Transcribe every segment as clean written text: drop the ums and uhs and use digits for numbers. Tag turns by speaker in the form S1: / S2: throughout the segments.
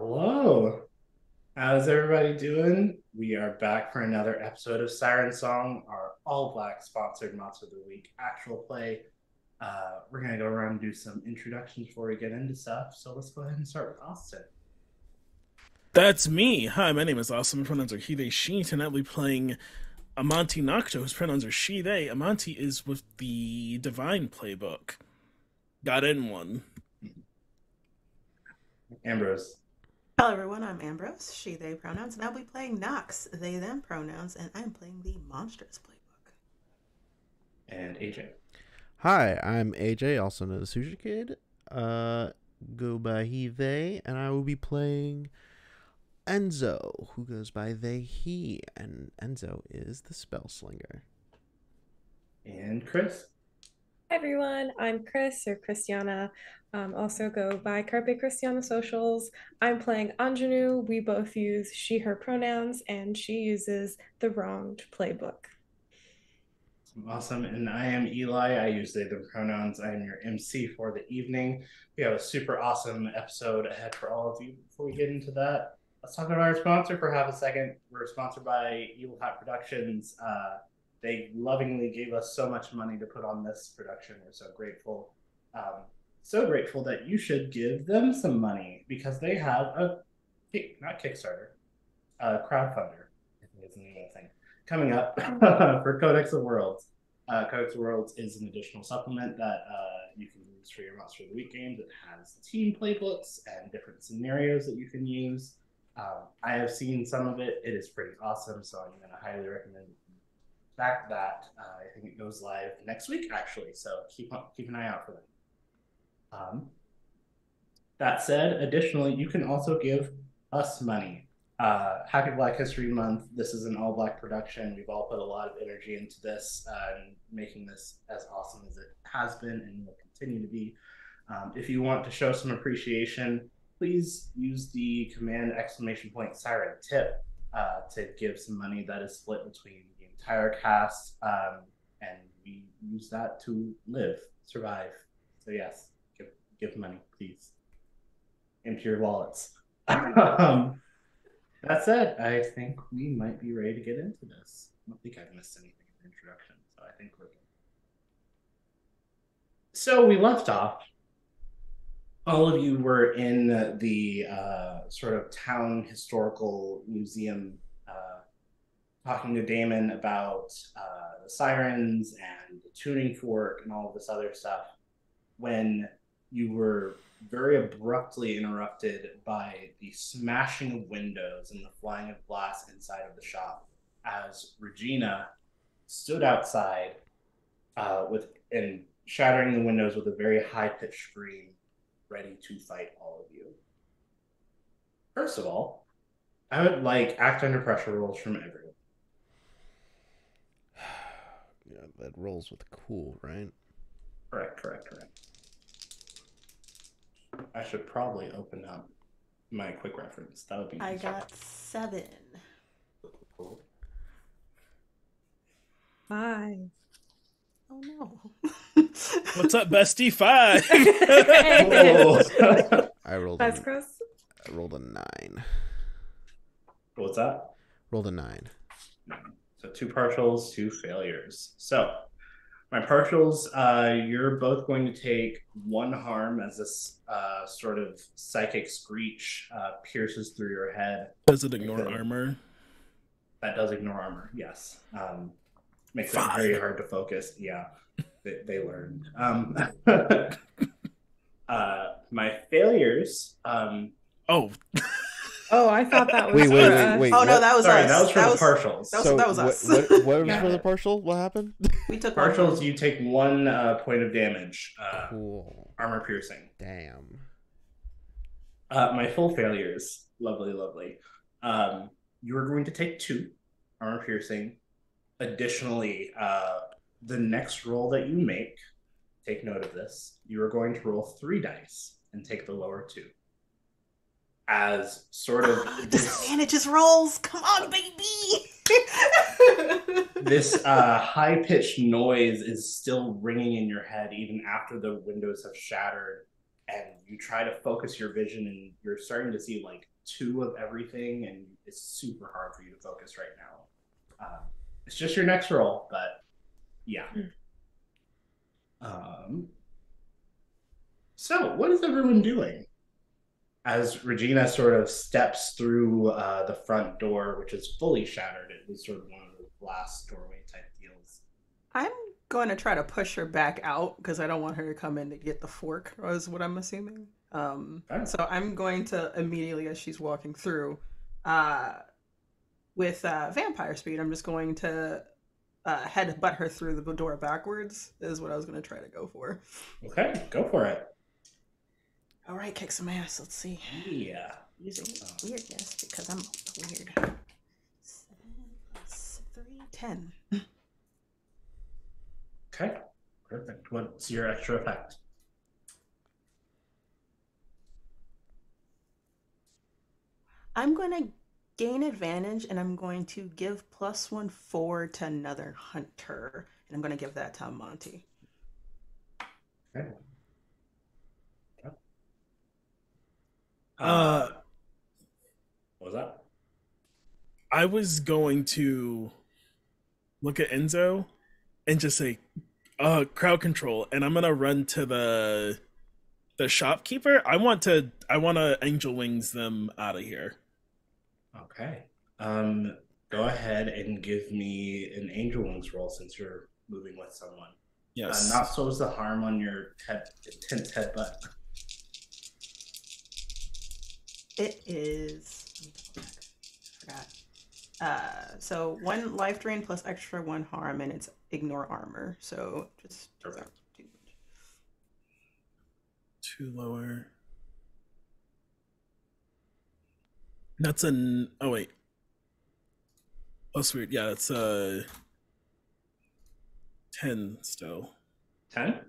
S1: Hello. How's everybody doing? We are back for another episode of Siren Song, our all black sponsored Monster of the Week actual play. We're going to go around and do some introductions before we get into stuff. So let's go ahead and start with Austin.
S2: That's me. Hi, my name is Awesome. My pronouns are he, they, she. Tonight we'll be playing Amanti Nocto, whose pronouns are she, they. Amanti is with the Divine Playbook. Got in one.
S1: Ambrose.
S3: Hello everyone, I'm Ambrose, she, they pronouns, and I'll be playing Nox, they, them pronouns, and I'm playing the Monsters Playbook.
S1: And AJ.
S4: Hi, I'm AJ, also known as Sushi Kid. Go by he, they, and I will be playing Enzo, who goes by they, he, and Enzo is the spell slinger.
S1: And Chris.
S5: Hi everyone, I'm Chris or Christiana. Also go by Carpe Christiana socials. I'm playing Ingénue. We both use she, her pronouns, and she uses the wronged playbook.
S1: Awesome. And I am Eli. I use they, them pronouns. I am your MC for the evening. We have a super awesome episode ahead for all of you. Before we get into that, let's talk about our sponsor for half a second. We're sponsored by Evil Hat Productions. They lovingly gave us so much money to put on this production. We're so grateful. So grateful that you should give them some money because they have not Kickstarter, crowdfunder, I think is the name of the thing, coming up for Codex of Worlds. Codex of Worlds is an additional supplement that you can use for your Monster of the Week games. It has team playbooks and different scenarios that you can use. I have seen some of it. It is pretty awesome, so I'm going to highly recommend back that. I think it goes live next week, actually, so keep an eye out for that. That said, additionally, you can also give us money. Happy Black History Month. This is an all-black production. We've all put a lot of energy into this and making this as awesome as it has been and will continue to be. If you want to show some appreciation, please use the command !Siren tip to give some money that is split between the entire cast, and we use that to survive. So yes, give money, please. Empty your wallets. That said, I think we might be ready to get into this. I don't think I've missed anything in the introduction, so I think we're good. So we left off. All of you were in the sort of town historical museum talking to Damon about the sirens and the tuning fork and all of this other stuff when you were very abruptly interrupted by the smashing of windows and the flying of glass inside of the shop as Regina stood outside and shattering the windows with a very high-pitched scream, ready to fight all of you. First of all, I would like act under pressure rolls from everyone.
S4: Yeah, that rolls with cool, right?
S1: Correct. I should probably open up my quick reference. That would be
S3: I got 7.
S1: cool.
S5: 5.
S3: Oh no.
S2: What's up, bestie? 5.
S4: I rolled
S5: That's
S4: a,
S5: gross.
S4: I rolled a 9.
S1: What's that?
S4: Rolled a 9.
S1: So 2 partials, 2 failures. So my partials, you're both going to take 1 harm as this sort of psychic screech pierces through your head.
S2: Does it ignore armor?
S1: That does ignore armor, yes. Makes it
S2: 5.
S1: very hard to focus. Yeah, they learned. My failures.
S5: Oh, I thought that was
S4: Wait.
S3: Oh no, that was
S1: Sorry,
S3: us.
S1: that was for the partials.
S3: That was us.
S4: What was
S1: Yeah.
S4: for the partial? What happened?
S3: We took
S1: Partials, you take 1 point of damage.
S4: Cool.
S1: Armor piercing.
S4: Damn.
S1: My full failures. Lovely. You are going to take 2 armor piercing. Additionally, the next roll that you make, take note of this, you are going to roll 3 dice and take the lower 2. As sort of
S3: disadvantages rolls. Come on, baby.
S1: this high-pitched noise is still ringing in your head even after the windows have shattered, and you try to focus your vision, and you're starting to see like 2 of everything, and it's super hard for you to focus right now. It's just your next roll, but yeah. So what is everyone doing as Regina sort of steps through the front door, which is fully shattered? It was sort of one of those glass doorway type deals.
S3: I'm going to try to push her back out because I don't want her to come in to get the fork, is what I'm assuming. So I'm going to immediately, as she's walking through, with vampire speed, I'm just going to headbutt her through the door backwards, is what I was going to try to go for.
S1: Okay, go for it.
S3: All right, kick some ass. Let's see.
S1: Yeah.
S3: Using weirdness because I'm weird. 7 plus 3, 10.
S1: Okay, perfect. What's your extra effect?
S3: I'm going to gain advantage, and I'm going to give +1 forward to another hunter, and I'm going to give that to Amanti.
S1: Okay. What was that?
S2: I was going to look at Enzo and just say, crowd control, and I'm gonna run to the shopkeeper. I want to angel wings them out of here.
S1: Okay. Go ahead and give me an angel wings roll since you're moving with someone.
S2: Yes.
S1: Not so is the harm on your intense headbutt.
S3: It is. Forgot. So 1 life drain plus extra 1 harm, and it's ignore armor. So just
S1: Perfect.
S2: 2 lower. That's an. Oh wait. That's weird. Yeah, it's 10 still.
S1: 10?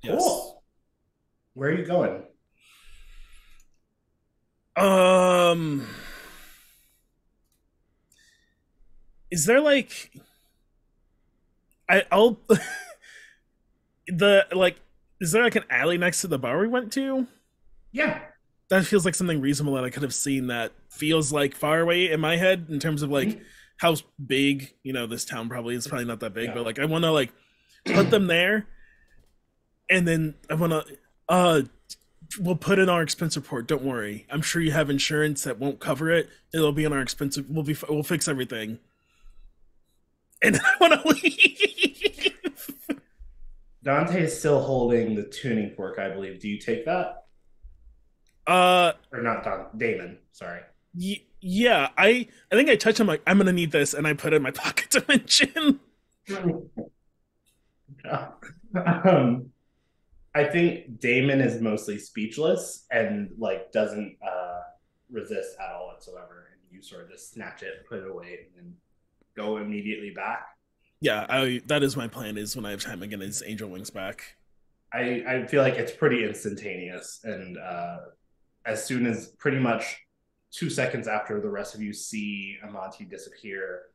S2: Yes.
S1: Cool. Where are you going?
S2: Is there like I'll the like is there like an alley next to the bar we went to?
S1: Yeah.
S2: That feels like something reasonable that I could have seen that feels like far away in my head in terms of like how big, this town probably is. Probably not that big, but like I want to like put them there, and then I want to we'll put in our expense report. Don't worry. I'm sure you have insurance that won't cover it. It'll be in our expense. We'll fix everything. And I want to leave.
S1: Dante is still holding the tuning fork, I believe. Do you take that? Or not Damon, sorry.
S2: Yeah, I think I touched him like, I'm gonna need this, and I put it in my pocket dimension.
S1: I think Damon is mostly speechless and like doesn't resist at all whatsoever. And you sort of just snatch it, put it away, and then go immediately back.
S2: Yeah, that is my plan, is when I have time again, is Angel Wings back.
S1: I feel like it's pretty instantaneous, and as soon as pretty much 2 seconds after the rest of you see Amanti disappear,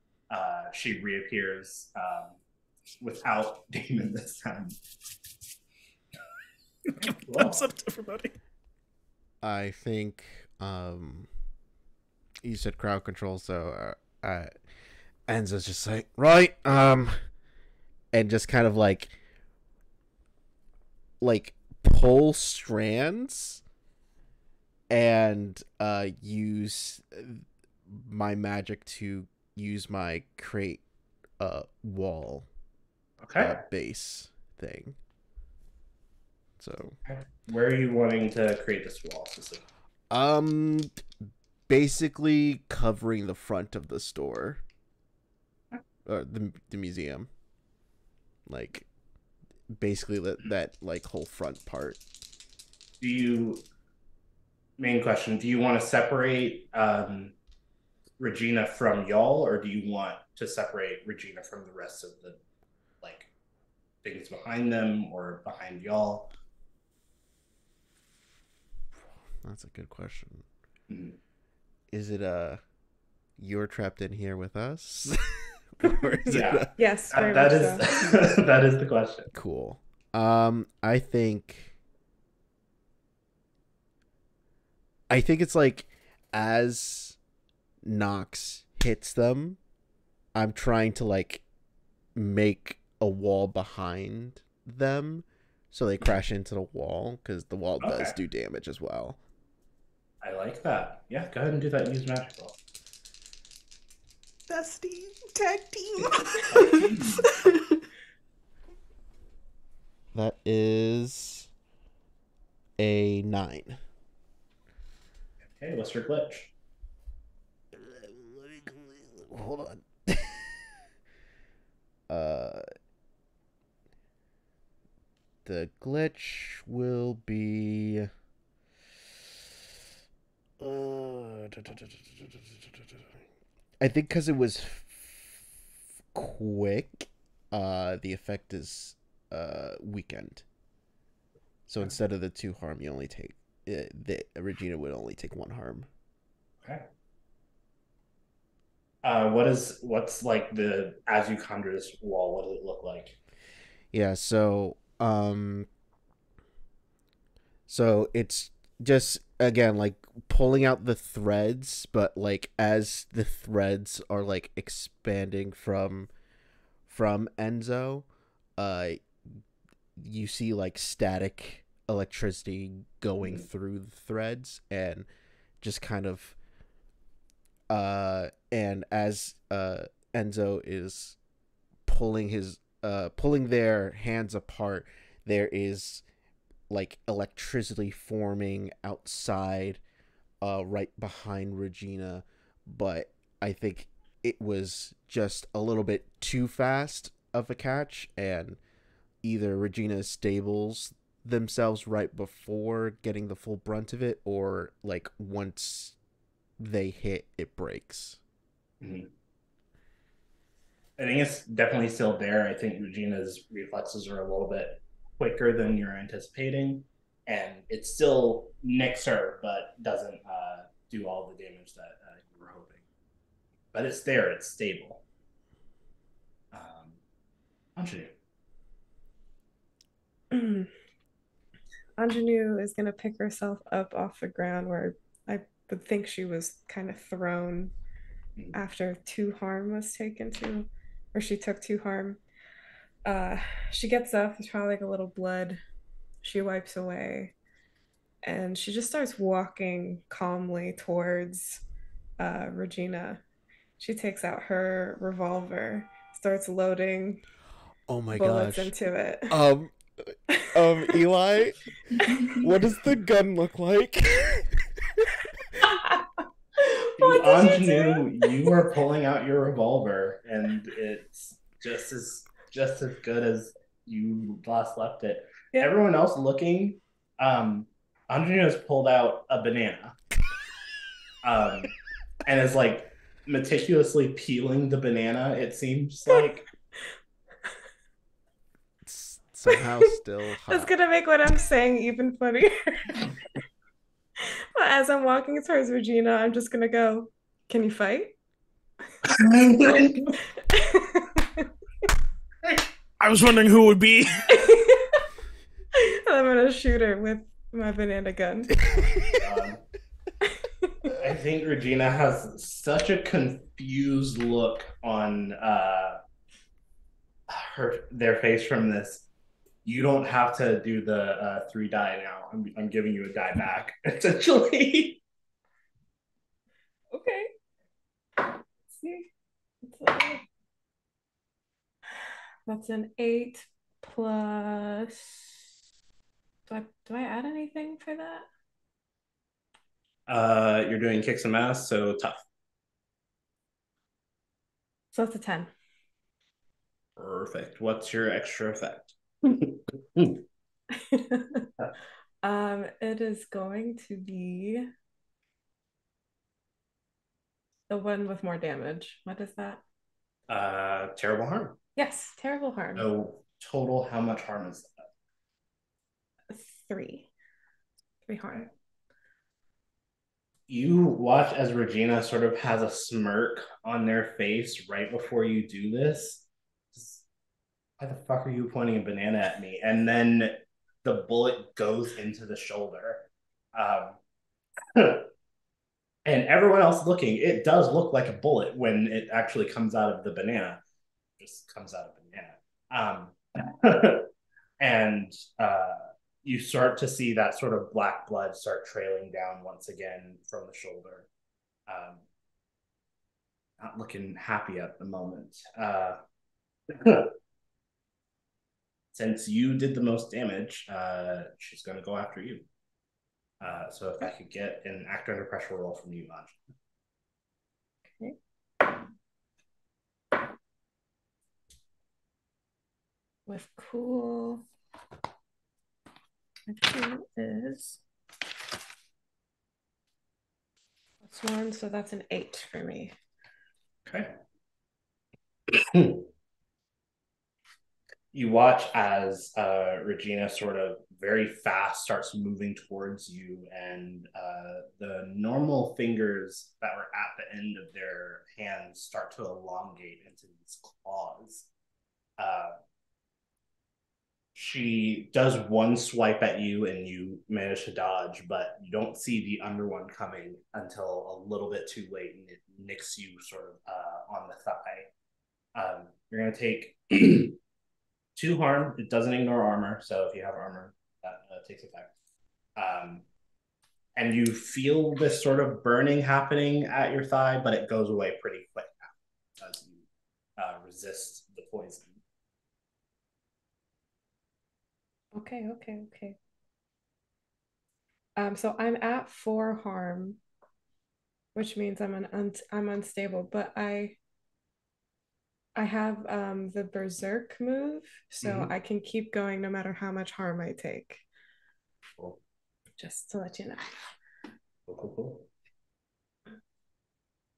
S1: she reappears without Damon this time.
S2: Thumbs up to everybody.
S4: I think you said crowd control, so Enzo's just like, right, and just kind of like pull strands and use my magic to use my create wall base thing. So
S1: where are you wanting to create this wall?
S4: Basically covering the front of the store. Or the museum, like basically that like whole front part.
S1: Main question, do you want to separate Regina from y'all, or do you want to separate Regina from the rest of the like things behind them or behind y'all?
S4: That's a good question.
S1: Mm-hmm.
S4: Is it you're trapped in here with us?
S5: Yes, very
S1: that
S5: much
S1: is
S5: so.
S1: that is the question.
S4: Cool. I think I think it's like as Nox hits them, I'm trying to like make a wall behind them so they crash into the wall because the wall
S1: Okay,
S4: does do damage as well.
S1: I like that. Yeah, go ahead and do that. Use magic roll.
S3: Bestie, tag team.
S1: Tag team.
S4: That is a 9.
S1: Okay, what's your glitch?
S4: Hold on. uh, the glitch will be. I think because it was quick, the effect is weakened. So instead of the 2 harm, you only take the Regina would only take 1 harm.
S1: Okay. What's like the as you conjure this wall? What does it look like?
S4: Yeah. So it's just again like pulling out the threads, but like as the threads are like expanding from Enzo, uh, you see like static electricity going through the threads and just kind of and as Enzo is pulling their hands apart, there is like electricity forming outside right behind Regina, but I think it was just a little bit too fast of a catch, and either Regina stables themselves right before getting the full brunt of it, or like once they hit, it breaks.
S1: Mm-hmm. I think it's definitely still there. I think Regina's reflexes are a little bit quicker than you're anticipating, and it still nicks her, but doesn't do all the damage that you were hoping. But it's there. It's stable. Ingenue.
S5: Ingenue is gonna pick herself up off the ground where I would think she was kind of thrown after 2 harm was taken to, or she took 2 harm. She gets up, there's probably like a little blood. She wipes away and she just starts walking calmly towards Regina. She takes out her revolver, starts loading
S4: Oh my
S5: bullets
S4: gosh.
S5: into it.
S4: Eli, what does the gun look like?
S5: What did you
S1: Ingenue,
S5: do?
S1: you are pulling out your revolver, and it's just as good as you last left it.
S5: Yeah.
S1: Everyone else looking, Ingenue has pulled out a banana, and is like meticulously peeling the banana. It seems like.
S4: It's somehow still hot.
S5: That's gonna make what I'm saying even funnier. But as I'm walking towards Regina, I'm just gonna go, "Can you fight?"
S2: I was wondering who it would be.
S5: I'm gonna shoot her with my banana gun.
S1: I think Regina has such a confused look on their face from this. You don't have to do the 3 die now. I'm giving you a die back, essentially.
S5: Okay. Let's see. That's an 8 plus. Do I add anything for that?
S1: You're doing kicks and mass, so tough.
S5: So that's a 10.
S1: Perfect. What's your extra effect?
S5: It is going to be the one with more damage. What is that?
S1: Terrible harm.
S5: Yes, terrible harm.
S1: So total, how much harm is that?
S5: 3. 3 harm.
S1: You watch as Regina sort of has a smirk on their face right before you do this. Why the fuck are you pointing a banana at me? And then the bullet goes into the shoulder. And everyone else looking, it does look like a bullet when it actually comes out of the banana. It just comes out of the banana. And you start to see that sort of black blood start trailing down once again from the shoulder. Not looking happy at the moment. Since you did the most damage, she's going to go after you. So if I could get an act under pressure roll from you, Anj.
S5: Okay. With cool, my cool is +1, so that's an 8 for me.
S1: Okay. You watch as Regina sort of very fast starts moving towards you, and the normal fingers that were at the end of their hands start to elongate into these claws. She does one swipe at you, and you manage to dodge, but you don't see the under one coming until a little bit too late, and it nicks you sort of on the thigh. You're going to take 2 harm. It doesn't ignore armor, so if you have armor, that takes effect. And you feel this sort of burning happening at your thigh, but it goes away pretty quick now as you resist the poison.
S5: Okay. So I'm at 4 harm, which means I'm unstable, but I have the berserk move, so I can keep going no matter how much harm I take.
S1: Cool.
S5: Just to let you know.
S1: Cool.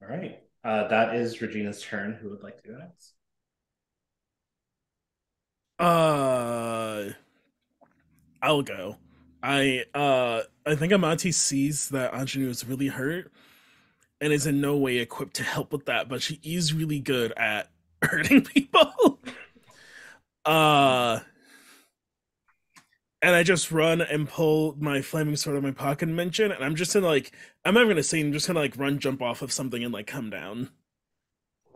S1: All right. That is Regina's turn. Who would like to go next?
S2: I'll go. I think Amanti sees that Ingénue is really hurt and is in no way equipped to help with that, but she is really good at hurting people. And I just run and pull my flaming sword out of my pocket and mention, and I'm just gonna I'm not gonna say, I'm just gonna run, jump off of something and come down.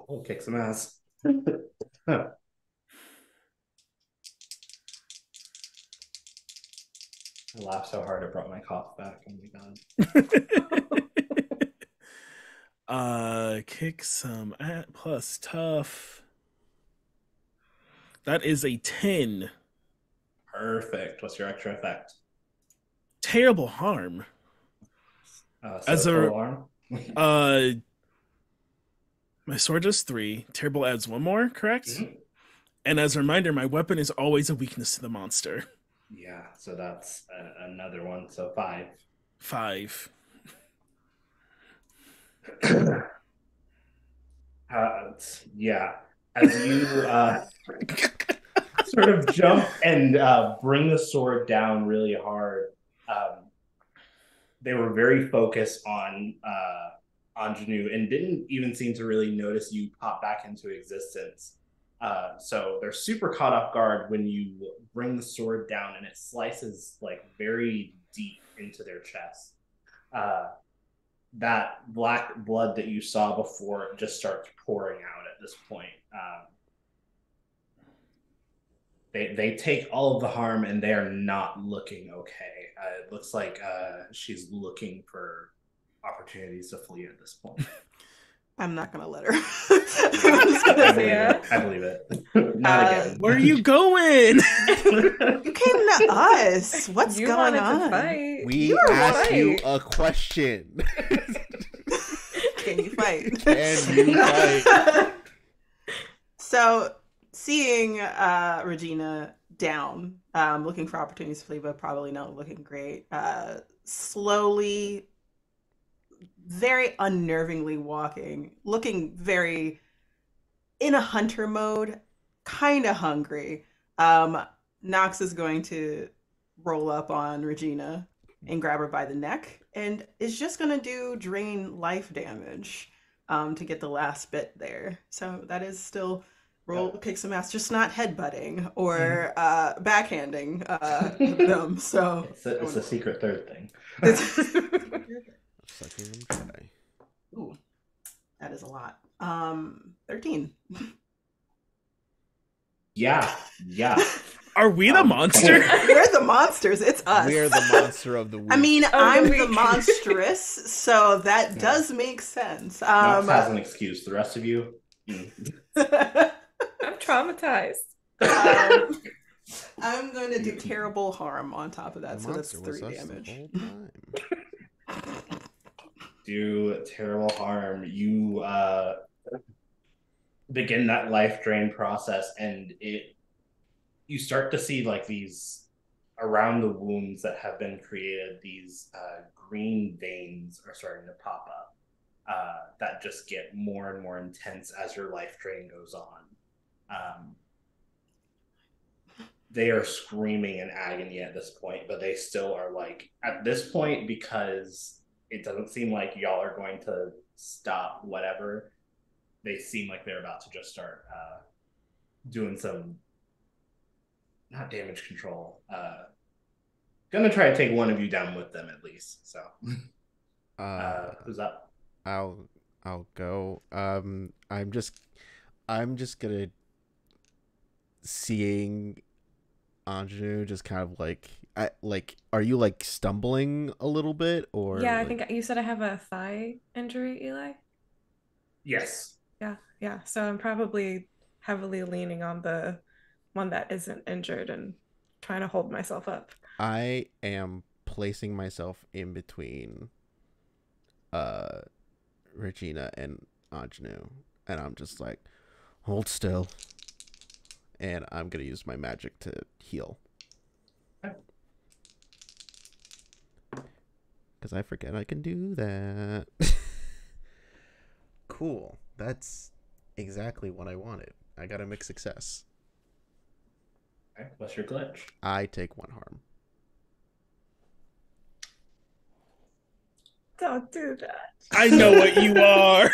S1: Oh, kick some ass. I laughed so hard it brought my cough back. Oh my
S2: god. Kick some at plus tough. That is a 10.
S1: Perfect. What's your extra effect?
S2: Terrible harm.
S1: As a harm?
S2: My sword does 3. Terrible adds 1 more, correct?
S1: Mm-hmm.
S2: And as a reminder, my weapon is always a weakness to the monster.
S1: Yeah, so that's another one. So 5.
S2: 5.
S1: Yeah. As you sort of jump and bring the sword down really hard, they were very focused on Ingénue and didn't even seem to really notice you pop back into existence. So they're super caught off guard when you bring the sword down and it slices very deep into their chest. That black blood that you saw before just starts pouring out at this point. They take all of the harm and they are not looking okay. It looks like she's looking for opportunities to flee at this point.
S3: I'm not gonna let her.
S1: I believe it. Not again.
S2: Where are you going?
S3: You came to us. What's going on?
S5: Fight.
S4: We asked you a question.
S3: Can you fight?
S4: Can you fight?
S3: So, seeing Regina down, looking for opportunities to flee, but probably not looking great. Slowly, very unnervingly walking, looking very in a hunter mode, kind of hungry. Nox is going to roll up on Regina and grab her by the neck and is just going to do drain life damage to get the last bit there. So that is still roll, kick some ass, just not headbutting or backhanding them. So
S1: it's a secret third thing.
S4: Sucking them dry.
S3: 13.
S1: Yeah.
S2: Are we the monster?
S3: We're the monsters. It's us.
S4: We're the monster of the week.
S3: I mean,
S5: the
S3: I'm the
S5: week.
S3: monstrous, so that does make sense.
S1: Knox has an excuse. The rest of you.
S5: I'm traumatized.
S3: I'm going to do terrible harm on top of that,
S4: The
S3: so that's
S4: monster was
S3: 3
S4: us the
S3: damage.
S4: whole time.
S1: Do terrible harm. You begin that life drain process, and you start to see like these around the wounds that have been created. These green veins are starting to pop up that just get more and more intense as your life drain goes on. They are screaming in agony at this point, but they still are like, at this point, because it doesn't seem like y'all are going to stop whatever, they seem like they're about to just start doing some, not damage control, gonna try to take one of you down with them at least. So who's up?
S4: I'll go. I'm just gonna, seeing Ingénue just kind of like, are you like stumbling a little bit, or
S5: Yeah, I
S4: like...
S5: think you said I have a thigh injury, Eli.
S1: Yes.
S5: Yeah. So I'm probably heavily leaning on the one that isn't injured and trying to hold myself up.
S4: I am placing myself in between Regina and Ingénue, and I'm just like, hold still, and I'm gonna use my magic to heal. Because I forget I can do that. Cool. That's exactly what I wanted. I got a mixed success.
S1: Okay, what's your glitch?
S4: I take 1 harm.
S5: Don't do that.
S2: I know what you are.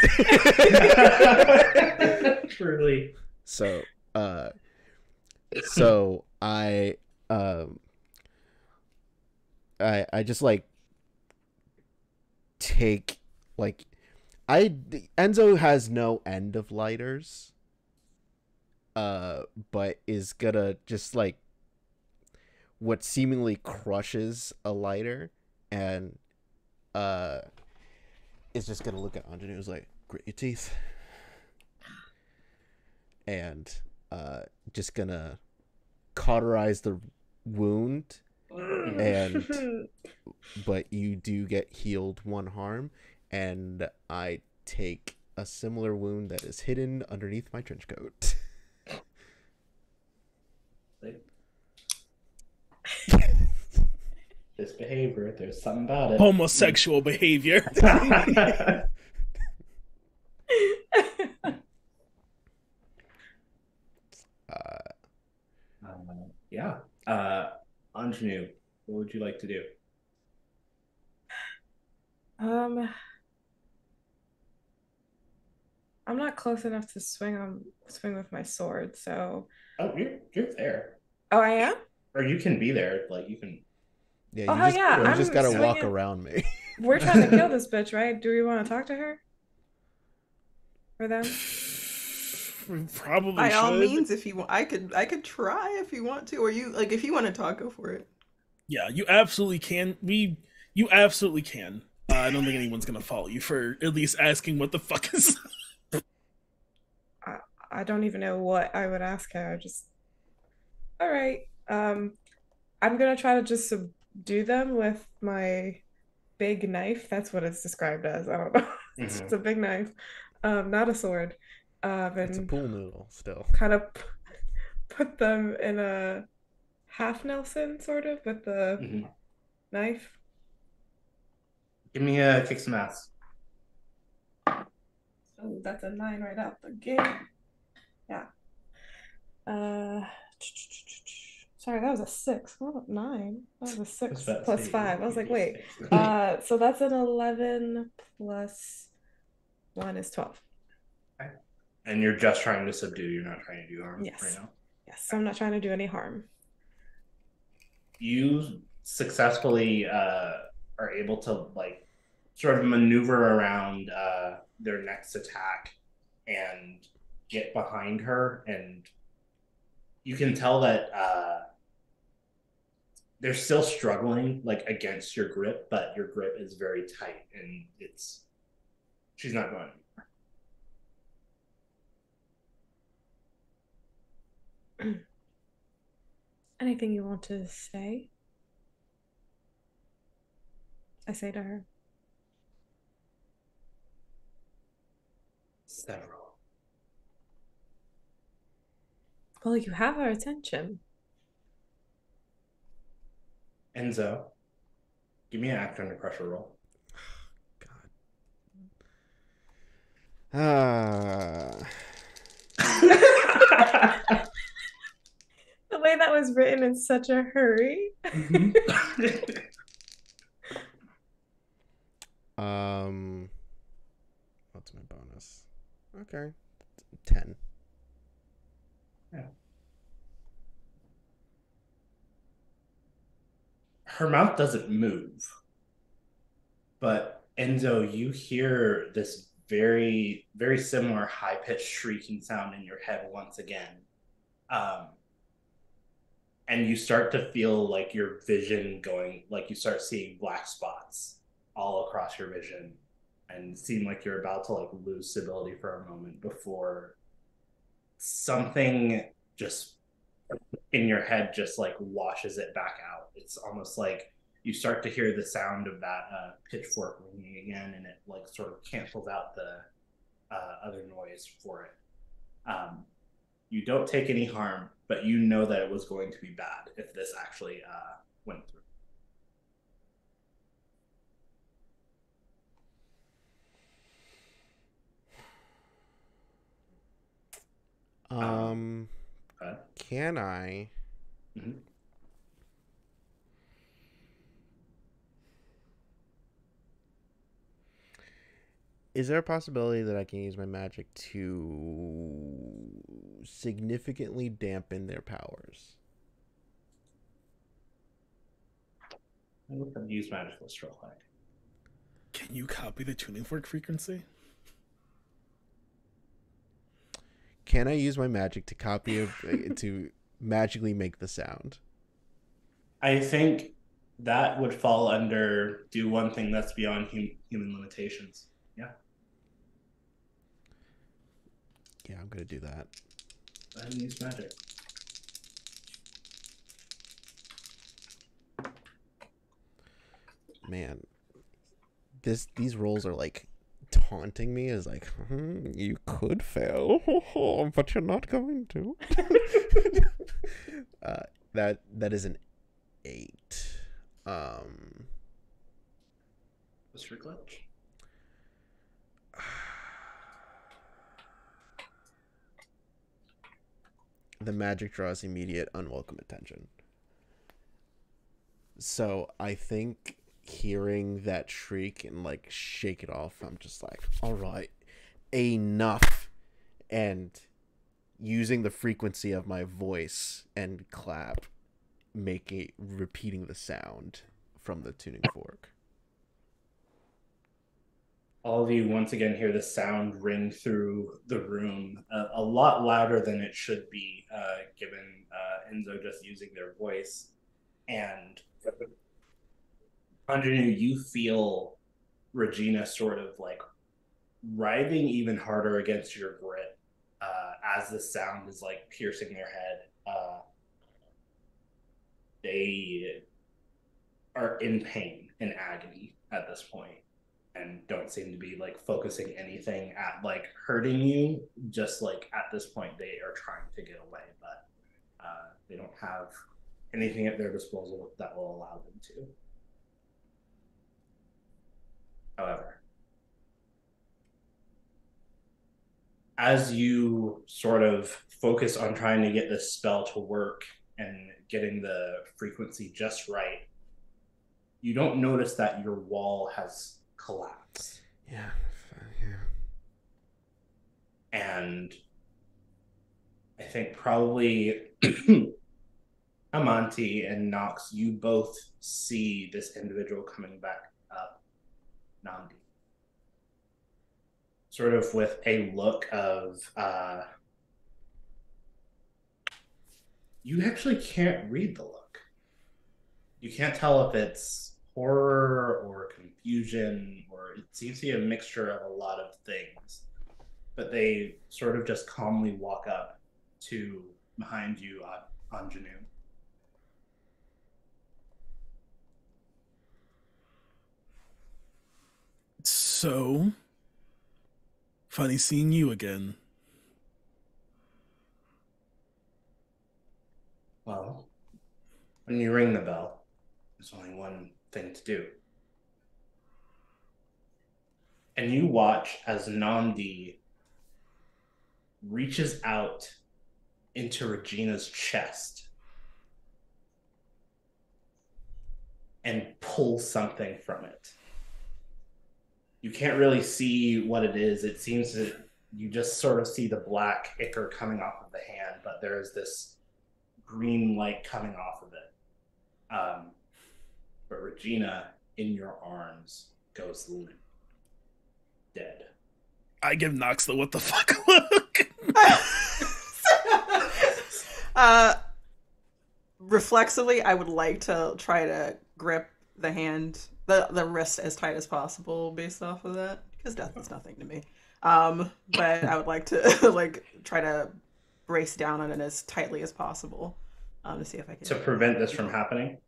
S1: Truly.
S4: So I just like take like Enzo has no end of lighters, but is gonna just like what seemingly crushes a lighter, and is just gonna look at Ingénue, who's like, grit your teeth, and just gonna cauterize the wound, and but you do get healed 1 harm, and I take a similar wound that is hidden underneath my trench coat.
S1: This behavior, there's something about it.
S2: Homosexual behavior.
S1: Yeah. Ingénue, what would you like to do?
S5: I'm not close enough to swing with my sword, so.
S1: Oh, you're there.
S5: Oh, I am?
S1: Or you can be there. Like, you can.
S4: Yeah,
S5: Oh,
S4: you
S5: hell
S4: just,
S5: yeah,
S4: you
S5: I'm
S4: just gotta walk
S5: swinging.
S4: around me.
S5: We're trying to kill this bitch, right? Do we want to talk to her? Or them?
S2: We probably
S3: By all
S2: should.
S3: means, if you want, I could try if you want to, or you like if you want to talk, go for it.
S2: Yeah, you absolutely can. You absolutely can. I don't think anyone's gonna follow you for at least asking what the fuck is.
S5: I don't even know what I would ask her. All right. I'm gonna try to just subdue them with my big knife. That's what it's described as. I don't know. It's just a big knife, not a sword.
S4: It's a
S5: And
S4: pool noodle still.
S5: kind of put them in a half Nelson, sort of, with the knife.
S1: Give me a kick some ass.
S5: Oh, that's a 9 right out the gate. Yeah. Sorry, that was a 6. Not 9. That was a 6 plus 5. I was like, wait. So that's an 11 plus 1 is 12.
S1: Okay. And you're just trying to subdue. You're not trying to do harm
S5: Yes.
S1: right now.
S5: Yes, so I'm not trying to do any harm.
S1: You successfully are able to like sort of maneuver around their next attack, and get behind her, and you can tell that they're still struggling like against your grip, but your grip is very tight, and she's not going anywhere.
S5: Anything you want to say? I say to her.
S1: Several.
S5: Well, you have our attention.
S1: Enzo, give me an act under pressure roll.
S4: God.
S5: The way that was written in such a hurry.
S4: What's my bonus? Okay. 10.
S1: Yeah. Her mouth doesn't move, but Enzo, you hear this very, very similar high-pitched shrieking sound in your head once again. And you start to feel like your vision going, like you start seeing black spots all across your vision, and seem like you're about to like lose stability for a moment before something just in your head just like washes it back out. It's almost like you start to hear the sound of that pitchfork ringing again, and it like sort of cancels out the other noise for it. You don't take any harm, but you know that it was going to be bad if this actually went through.
S4: Can I?
S1: Mm-hmm.
S4: Is there a possibility that I can use my magic to significantly dampen their powers?
S1: What the use magic list real quick.
S2: Can you copy the tuning fork frequency?
S4: Can I use my magic to copy it to magically make the sound?
S1: I think that would fall under do one thing that's beyond human limitations. Yeah.
S4: Yeah, I'm gonna do that.
S1: Go ahead and use magic.
S4: Man, these rolls are like taunting me. Is like, you could fail, but you're not going to. That is an 8.
S1: What's your glitch?
S4: The magic draws immediate unwelcome attention. So I think hearing that shriek and like shake it off, I'm just like, all right, enough. And using the frequency of my voice and clap, repeating the sound from the tuning fork.
S1: All of you once again hear the sound ring through the room, a lot louder than it should be, given Enzo just using their voice. And underneath, you feel Regina sort of like writhing even harder against your grip as the sound is like piercing their head. They are in pain and agony at this point, and don't seem to be like focusing anything at like hurting you. Just like at this point they are trying to get away, but they don't have anything at their disposal that will allow them to. However, as you sort of focus on trying to get this spell to work and getting the frequency just right, you don't notice that your wall has collapsed.
S4: Yeah.
S1: And I think probably Amanti and Nox, you both see this individual coming back up, Nandi. sort of with a look of you actually can't read the look. You can't tell if it's horror or confusion, or it seems to be a mixture of a lot of things. But they sort of just calmly walk up to behind you on Ingénue.
S2: So, funny seeing you again.
S1: Well, when you ring the bell, there's only one thing to do. And you watch as Nandi reaches out into Regina's chest and pulls something from it. You can't really see what it is. It seems that you just sort of see the black ichor coming off of the hand, but there is this green light coming off of it. But Regina, in your arms, goes limp, dead.
S2: I give Nox the what the fuck look.
S3: Reflexively, I would like to try to grip the hand, the wrist as tight as possible based off of that, because death is nothing to me. But I would like to like try to brace down on it as tightly as possible to see if I can
S1: to prevent this from happening.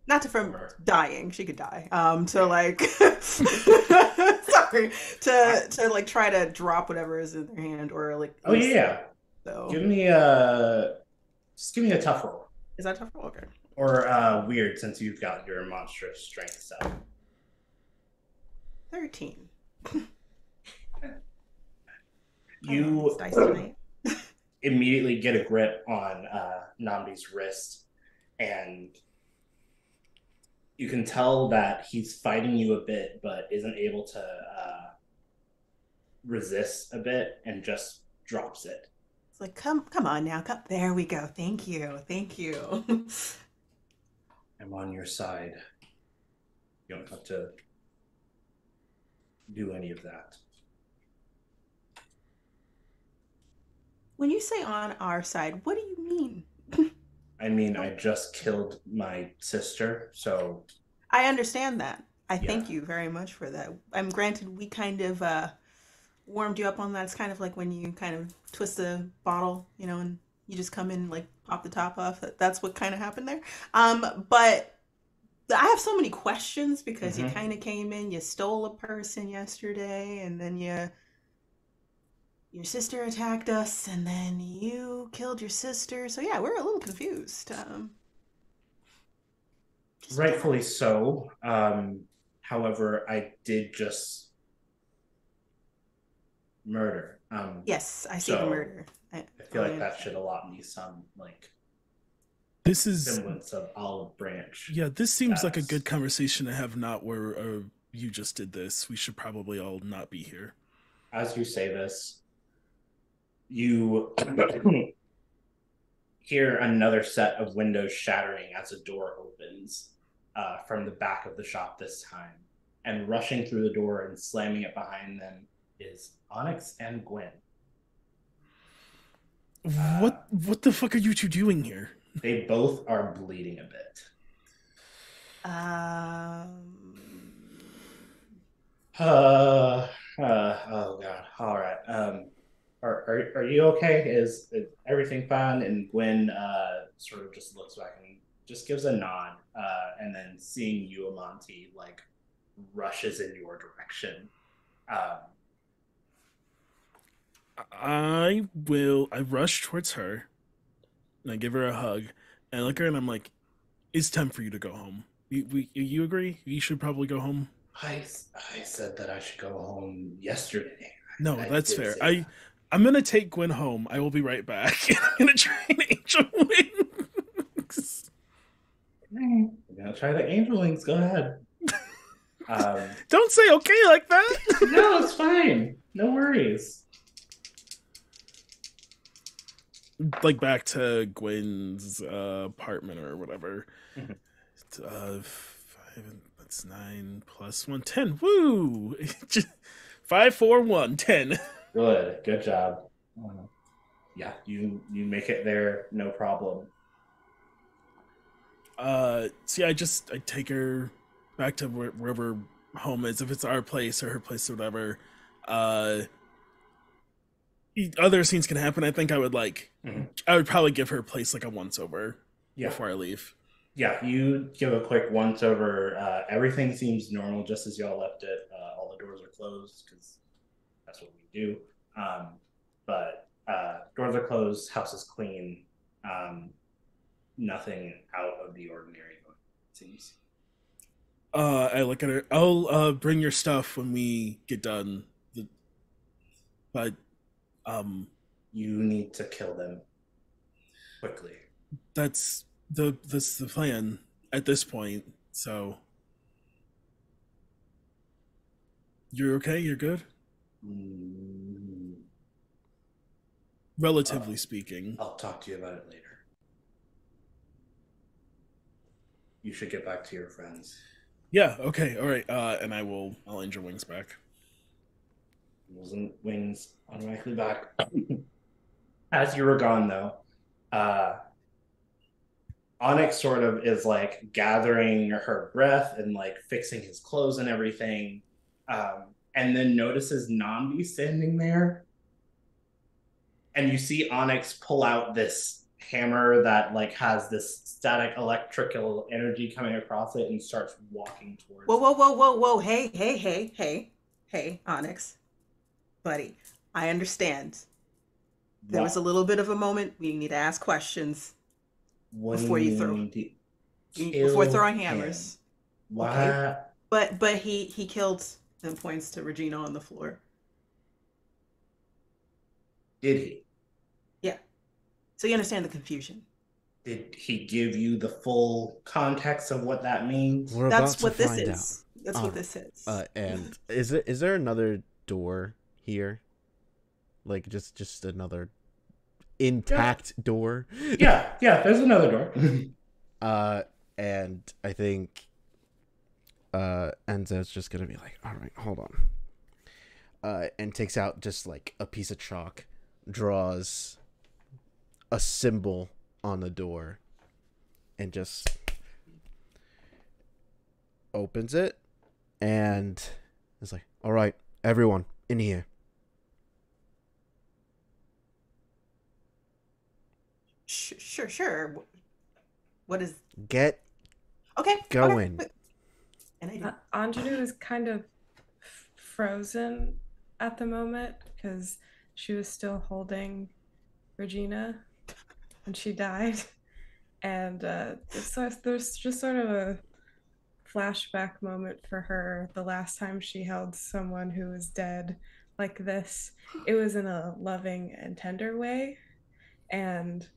S3: Not to from dying. She could die. To like, sorry, to like try to drop whatever is in their hand or like.
S1: Oh yeah.
S3: So
S1: give me just give me a tough roll.
S3: Is that tough roll? Okay.
S1: Or weird, since you've got your monstrous strength stuff.
S3: 13.
S1: You immediately get a grip on Namdi's wrist, and you can tell that he's fighting you a bit, but isn't able to resist a bit, and just drops it.
S3: It's like, come on now, there we go. Thank you.
S1: I'm on your side. You don't have to do any of that.
S3: When you say on our side, what do you mean?
S1: I mean, I just killed my sister, so...
S3: I understand that. I thank you very much for that. I'm granted we kind of warmed you up on that. It's kind of like when you kind of twist a bottle, you know, and you just come in and like pop the top off. That's what kind of happened there. But I have so many questions because you kind of came in, you stole a person yesterday, and then your sister attacked us, and then you killed your sister. So yeah, we're a little confused.
S1: Rightfully so. However, I did just murder.
S3: Yes, I see the murder.
S1: I feel like that should allot me some like
S2: this is
S1: semblance of olive branch.
S2: Yeah, this seems like a good conversation to have. Not where you just did this. We should probably all not be here.
S1: As you say this, you hear another set of windows shattering as a door opens from the back of the shop this time. And rushing through the door and slamming it behind them is Onyx and Gwen.
S2: What the fuck are you two doing here?
S1: They both are bleeding a bit. Oh god. All right. Are you okay? Is everything fine? And Gwen sort of just looks back and just gives a nod, and then seeing you, Amanti, like rushes in your direction.
S2: I rush towards her and I give her a hug and I look at her and I'm like, it's time for you to go home. You agree? You should probably go home.
S1: I said that I should go home yesterday.
S2: No, that's fair. I'm gonna take Gwen home. I will be right back. I'm gonna try an angel wings.
S1: I'm gonna try the angel wings. Go ahead.
S2: Don't say okay like that.
S1: No, it's fine. No worries.
S2: Like back to Gwen's apartment or whatever. That's 9 + 1, 10. Woo! 5, 4, 1, 10.
S1: Good job. Yeah, you make it there, no problem.
S2: See, I take her back to wherever home is, if it's our place or her place or whatever. Uh, Other scenes can happen. I think I would I would probably give her place like a once over before I leave.
S1: Yeah, you give a quick once over. Everything seems normal just as y'all left it. All the doors are closed because that's what we do. But doors are closed, house is clean. Nothing out of the ordinary, it seems.
S2: I look at her. I'll bring your stuff when we get done. But
S1: you need to kill them quickly.
S2: That's the plan at this point. So you're okay. You're good. Relatively speaking.
S1: I'll talk to you about it later. You should get back to your friends.
S2: Yeah. Okay. All right. And I'll end your wings back.
S1: Wings automatically back. As you were gone, though, Onyx sort of is like gathering her breath and like fixing his clothes and everything, and then notices Nambi standing there, and you see Onyx pull out this hammer that like has this static electrical energy coming across it and starts walking towards.
S3: Whoa! Hey, Onyx, buddy. I understand. There was a little bit of a moment we need to ask questions before you throw. Before throwing hammers.
S1: What?
S3: Okay. But he killed and points to Regina on the floor.
S1: Did he?
S3: Yeah. So you understand the confusion.
S1: Did he give you the full context of what that means?
S3: That's what this is. That's what this is.
S4: And is there another door here? Like just another intact door?
S1: Yeah, there's another door.
S4: And I think Enzo's just gonna be like, all right, hold on. And takes out just like a piece of chalk, draws a symbol on the door, and just opens it, and it's like, all right, everyone in here.
S3: Sure. What is...
S4: Get going.
S3: Okay. And
S5: Ingénue is kind of frozen at the moment because she was still holding Regina when she died, and there's just sort of a flashback moment for her. The last time she held someone who was dead like this, it was in a loving and tender way, and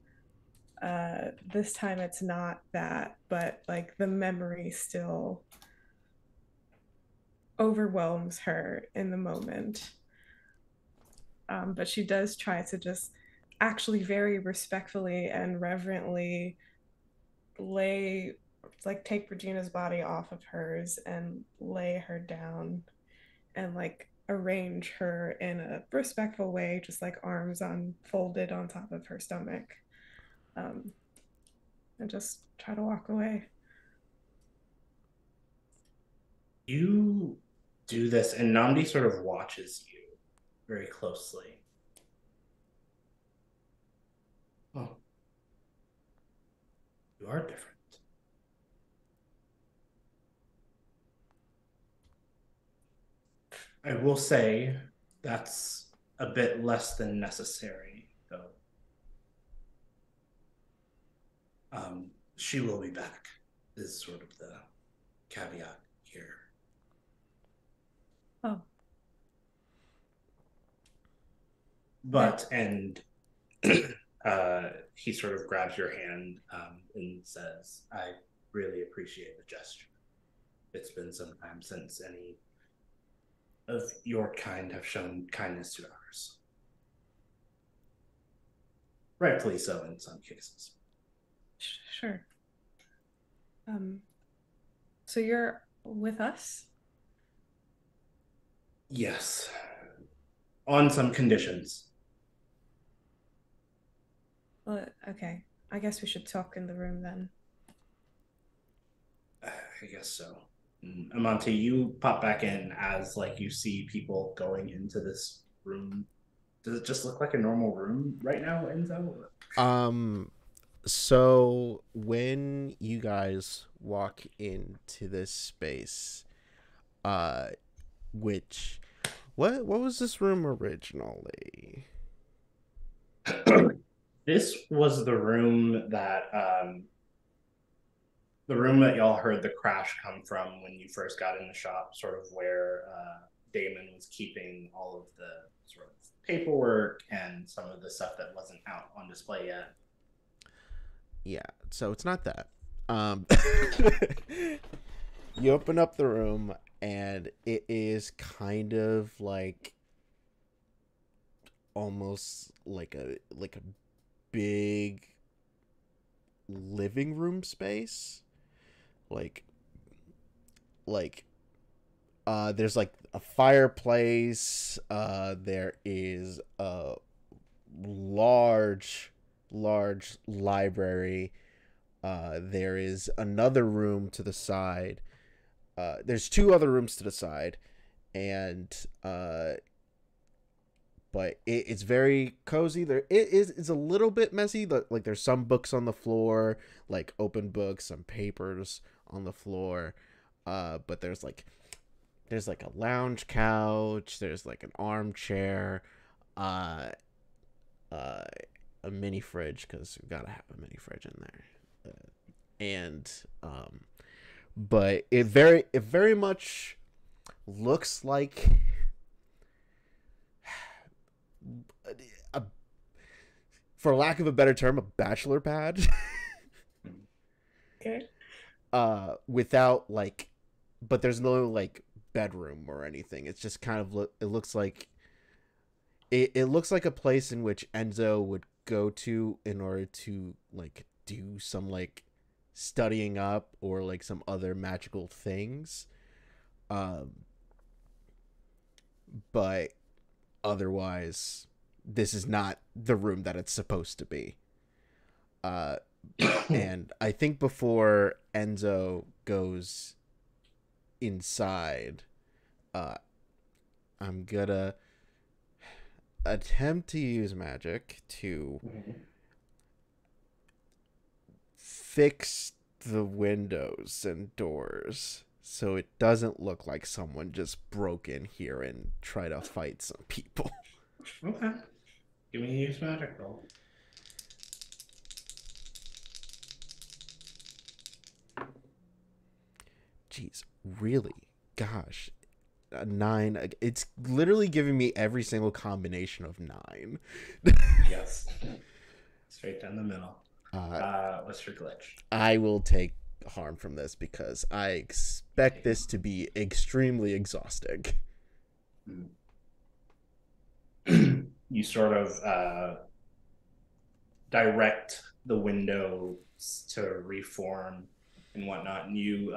S5: this time it's not that, but like the memory still overwhelms her in the moment. But she does try to just actually very respectfully and reverently take Regina's body off of hers and lay her down and like arrange her in a respectful way, just like arms folded on top of her stomach. And just try to walk away.
S1: You do this, and Namdi sort of watches you very closely. Oh, you are different. I will say that's a bit less than necessary, though. She will be back, is sort of the caveat here.
S5: Oh.
S1: But, and he sort of grabs your hand and says, I really appreciate the gesture. It's been some time since any of your kind have shown kindness to ours. Rightfully so in some cases.
S5: Sure. So you're with us?
S1: Yes. on some conditions.
S5: Well, okay. I guess we should talk in the room then.
S1: I guess so. Amanti, you pop back in as like you see people going into this room. Does it just look like a normal room right now, Enzo?
S4: So when you guys walk into this space, which what was this room originally?
S1: This was the room that y'all heard the crash come from when you first got in the shop, sort of where Damon was keeping all of the sort of paperwork and some of the stuff that wasn't out on display yet.
S4: Yeah, so it's not that. You open up the room and it is kind of like almost like a big living room space. There's like a fireplace, there is a large library, there is another room to the side, there's two other rooms to the side, and but it's very cozy. It's a little bit messy. Like there's some books on the floor, like open books, some papers on the floor. But there's like a lounge couch. There's like an armchair, a mini fridge because we gotta have a mini fridge in there, but it very much looks like for lack of a better term, a bachelor pad.
S5: Okay.
S4: Without like, but there's no like bedroom or anything. It's just kind of it looks like it looks like a place in which Enzo would go to in order to like do some like studying up or like some other magical things. But otherwise, this is not the room that it's supposed to be. And I think before Enzo goes inside, I'm gonna attempt to use magic to fix the windows and doors so it doesn't look like someone just broke in here and tried to fight some people.
S1: Okay. Give me a use magic roll.
S4: Jeez, really? Gosh. A 9. It's literally giving me every single combination of 9.
S1: Yes. Straight down the middle. What's your glitch?
S4: I will take harm from this because I expect this to be extremely exhausting.
S1: You sort of direct the windows to reform and whatnot, and you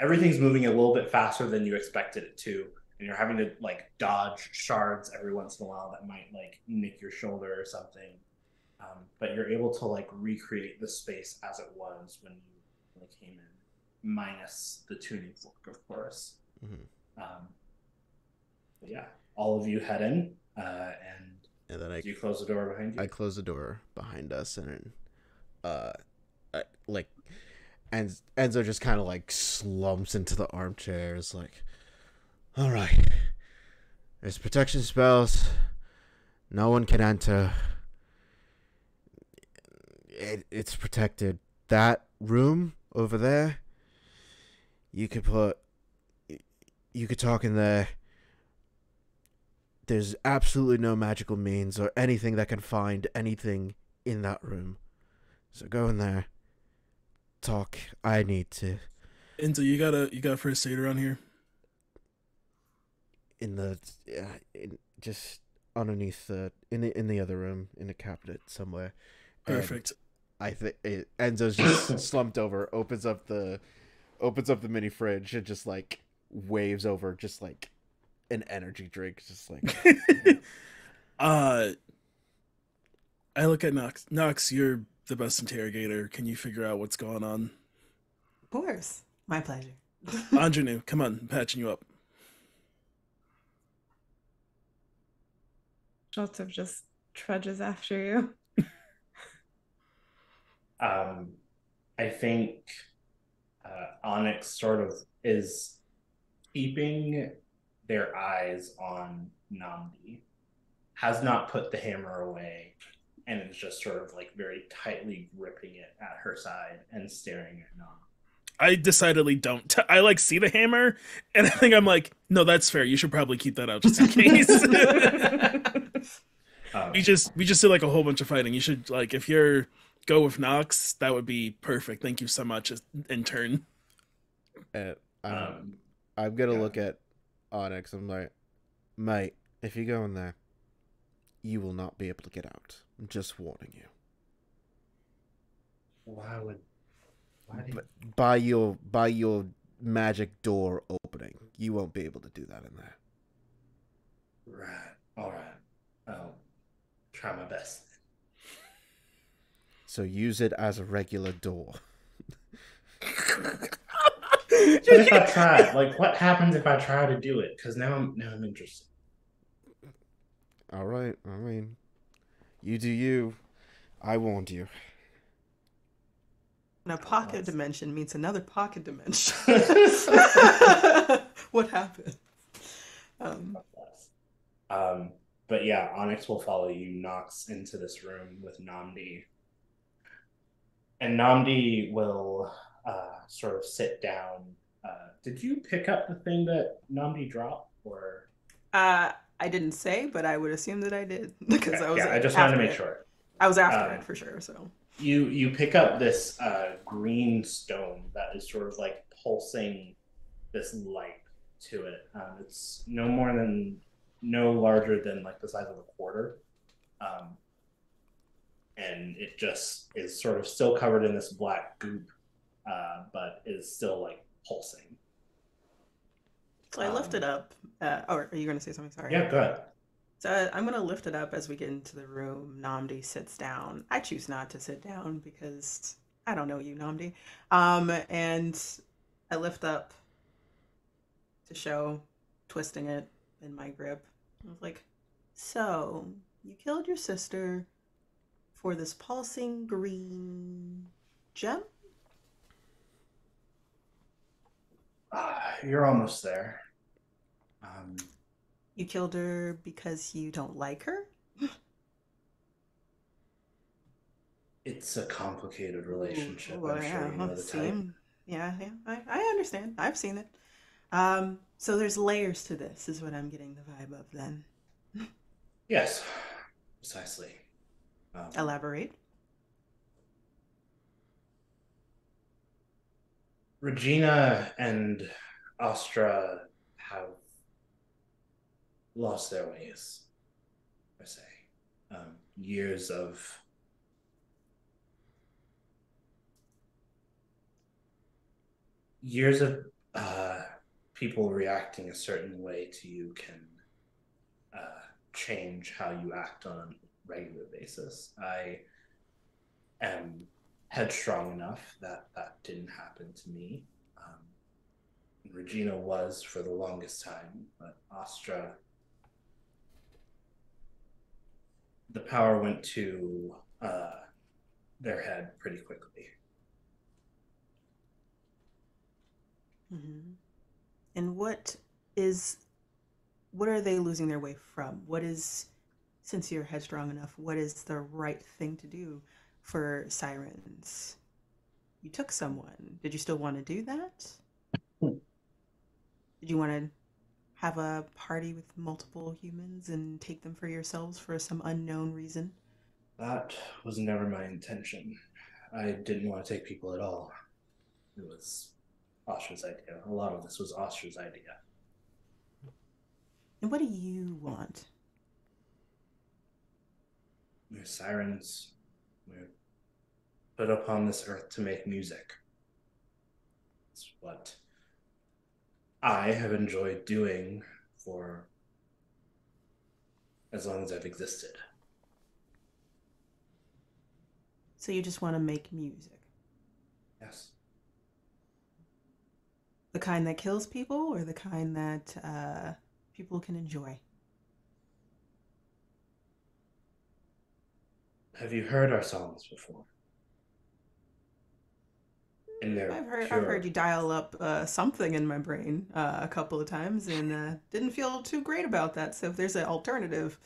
S1: everything's moving a little bit faster than you expected it to, and you're having to like dodge shards every once in a while that might like nick your shoulder or something, but you're able to like recreate the space as it was when you came in, minus the tuning fork, of course. But yeah, all of you head in, and then you close the door behind you.
S4: I close the door behind us, and Enzo just kind of like slumps into the armchair. It's like, all right, there's protection spells. No one can enter. It's protected. That room over there, you could talk in there. There's absolutely no magical means or anything that can find anything in that room. So go in there. Talk. I need to.
S2: Enzo, you got first aid around here?
S4: Just underneath in the other room in a cabinet somewhere.
S2: Perfect.
S4: And I think Enzo's just slumped over, opens up the mini fridge and just like waves over just like an energy drink, just like.
S2: I look at Nox. Nox, you're the best interrogator. Can you figure out what's going on?
S3: Of course. My pleasure.
S2: Ingenue, come on, I'm patching you up.
S5: Joseph just trudges after you.
S1: I think Onyx sort of is keeping their eyes on Namdi, has not put the hammer away, and is just sort of like very tightly gripping it at her side and staring at Namdi.
S2: I decidedly don't. I like see the hammer, and I think I'm like, no, that's fair. You should probably keep that out just in case. We just did like a whole bunch of fighting. You should like if you're go with Nox, that would be perfect. Thank you so much, intern.
S4: I'm gonna look at Onyx. I'm like, mate, if you go in there, you will not be able to get out. I'm just warning you.
S1: Why would?
S4: By your magic door opening, you won't be able to do that in there.
S1: Right. All right. I'll try my best.
S4: So use it as a regular door.
S1: But if I try, like, what happens if I try to do it? Because now I'm interested.
S4: All right. I mean, you do you. I warned you.
S3: And a pocket dimension means another pocket dimension. What happened?
S1: But yeah, Onyx will follow you, Nox, into this room with Namdi. And Namdi will sort of sit down. Did you pick up the thing that Namdi dropped, or?
S3: I didn't say, but I would assume that I did because
S1: Okay,
S3: I was.
S1: Yeah, I just wanted to make
S3: it.
S1: sure.
S3: I was after it for sure. So
S1: you pick up this green stone that is sort of like pulsing this light to it. It's no larger than like the size of a quarter. And it just is sort of still covered in this black goop, but is still like pulsing.
S3: I lift it up. Are you going to say something? Sorry.
S1: Yeah, go ahead.
S3: So I'm going to lift it up as we get into the room. Namdi sits down. I choose not to sit down because I don't know you, Namdi. And I lift up to show, twisting it in my grip. I was like, so you killed your sister for this pulsing green gem?
S1: You're almost there.
S3: You killed her because you don't like her?
S1: It's a complicated relationship.
S3: Ooh,
S1: I'm sure you know the type.
S3: Yeah, I understand. I've seen it. So there's layers to this, is what I'm getting the vibe of then.
S1: Yes, precisely.
S3: Elaborate.
S1: Regina and Astra have lost their ways, per se. Years of people reacting a certain way to you can change how you act on a regular basis. I am headstrong enough that that didn't happen to me. Regina was for the longest time, but Astra, the power went to their head pretty quickly.
S3: Mm-hmm. And what are they losing their way from? What is, since you're headstrong enough, what is the right thing to do for Sirens? You took someone. Did you still want to do that? Did you want to have a party with multiple humans and take them for yourselves for some unknown reason?
S1: That was never my intention. I didn't want to take people at all. It was Astra's idea. A lot of this was Astra's idea.
S3: And what do you want?
S1: We're sirens. We're put upon this earth to make music. It's what I have enjoyed doing for as long as I've existed.
S3: So you just want to make music?
S1: Yes.
S3: The kind that kills people, or the kind that people can enjoy?
S1: Have you heard our songs before? And they're
S3: I've heard
S1: pure.
S3: you dial up something in my brain a couple of times, and didn't feel too great about that. So if there's an alternative,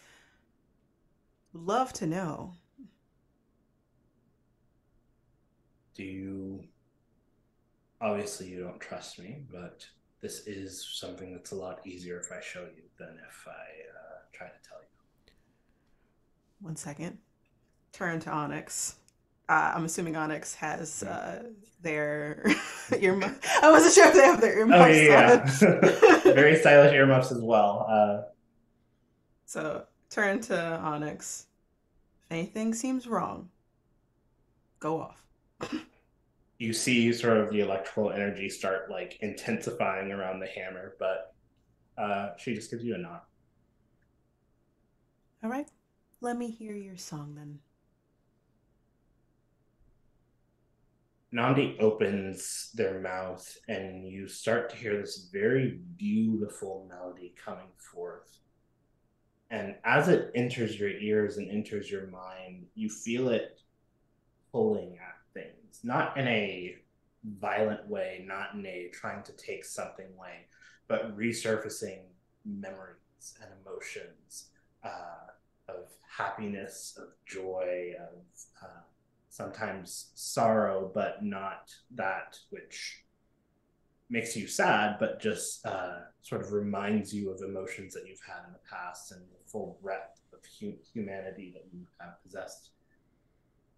S3: love to know.
S1: Do you? Obviously, you don't trust me, but this is something that's a lot easier if I show you than if I try to tell you.
S3: 1 second. Turn to Onyx. I'm assuming Onyx has their earmuffs. I wasn't sure if they have their earmuffs.
S1: Oh yeah. Very stylish earmuffs as well.
S3: So turn to Onyx. If anything seems wrong, go off.
S1: You see sort of the electrical energy start like intensifying around the hammer, but she just gives you a nod.
S3: All right. Let me hear your song then.
S1: Nandi opens their mouth, and you start to hear this very beautiful melody coming forth. And as it enters your ears and enters your mind, you feel it pulling at things, not in a violent way, not in a trying to take something away, but resurfacing memories and emotions of happiness, of joy, of sometimes sorrow, but not that which makes you sad, but just sort of reminds you of emotions that you've had in the past and the full breadth of humanity that you have possessed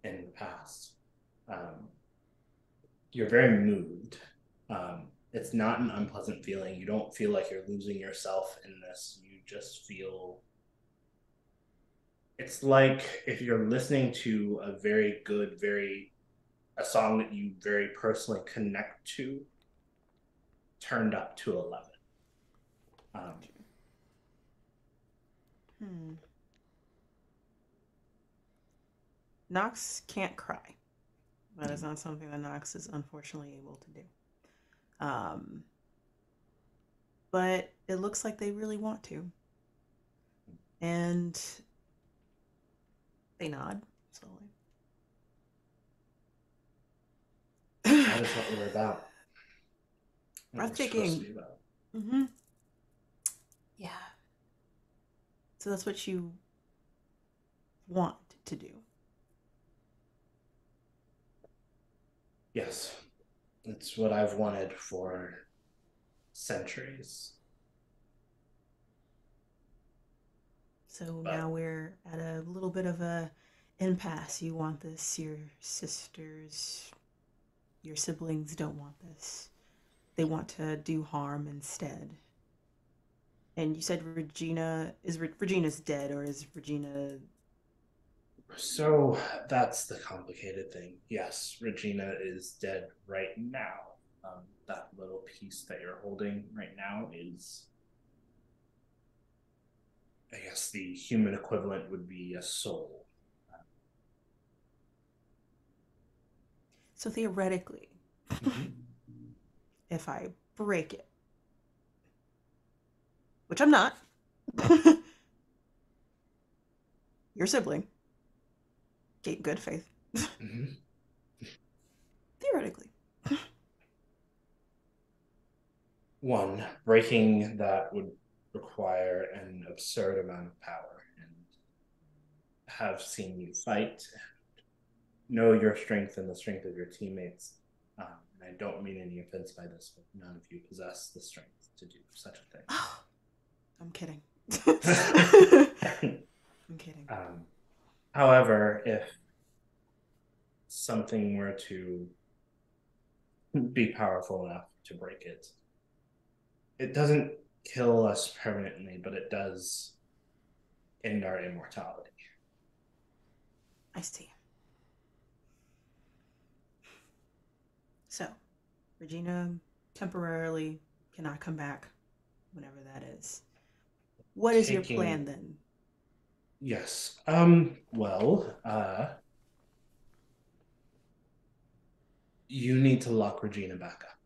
S1: in the past. You're very moved. It's not an unpleasant feeling. You don't feel like you're losing yourself in this. You just feel. It's like if you're listening to a very good, a song that you very personally connect to, turned up to 11.
S3: Nox can't cry. That is not something that Nox is unfortunately able to do. But it looks like they really want to. And they nod slowly.
S1: That is what we're about.
S3: Breathtaking. Mm-hmm. Yeah. So that's what you want to do.
S1: Yes. It's what I've wanted for centuries.
S3: So now we're at a little bit of a impasse. You want this, your sisters, your siblings don't want this. They want to do harm instead. And you said Regina's dead, or is Regina?
S1: So that's the complicated thing. Yes, Regina is dead right now. That little piece that you're holding right now is, I guess the human equivalent would be a soul.
S3: So theoretically, if I break it, which I'm not, your sibling, keep good faith. Theoretically.
S1: One, breaking that would require an absurd amount of power, and have seen you fight, know your strength and the strength of your teammates. And I don't mean any offense by this, but none of you possess the strength to do such a thing.
S3: I'm kidding. I'm kidding.
S1: However, if something were to be powerful enough to break it, it doesn't kill us permanently, but it does end our immortality.
S3: I see. So, Regina temporarily cannot come back, whenever that is. What is your
S1: taking-
S3: plan then?
S1: Yes. Well, you need to lock Regina back up.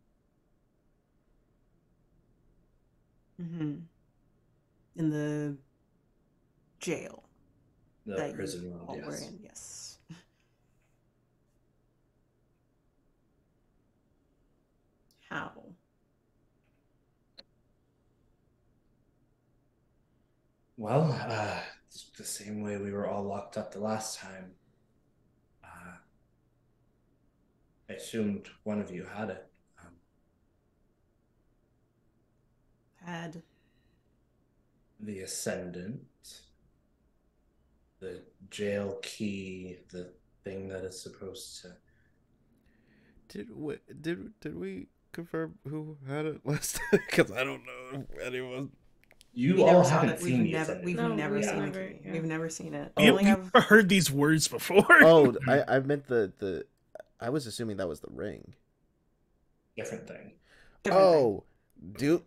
S3: Mm-hmm. In the jail
S1: The
S3: that
S1: prison
S3: you
S1: world,
S3: all were
S1: yes.
S3: in, yes. How?
S1: Well, it's the same way we were all locked up the last time. I assumed one of you had it.
S3: Had
S1: The Ascendant, the jail key, the thing that is supposed to.
S4: Did we confirm who had it last time? Because I don't know if anyone.
S1: You
S3: we
S1: all
S3: never saw
S1: haven't
S3: that.
S1: seen the Ascendant.
S3: We've
S5: No,
S3: never
S5: we've
S3: seen
S5: never-
S3: the key.
S5: yeah.
S3: We've never seen it.
S2: You,
S3: Only
S2: you've
S3: have
S2: never heard these words before.
S4: Oh, I meant the. I was assuming that was the ring.
S1: Different thing.
S3: different thing.
S4: Oh, dude.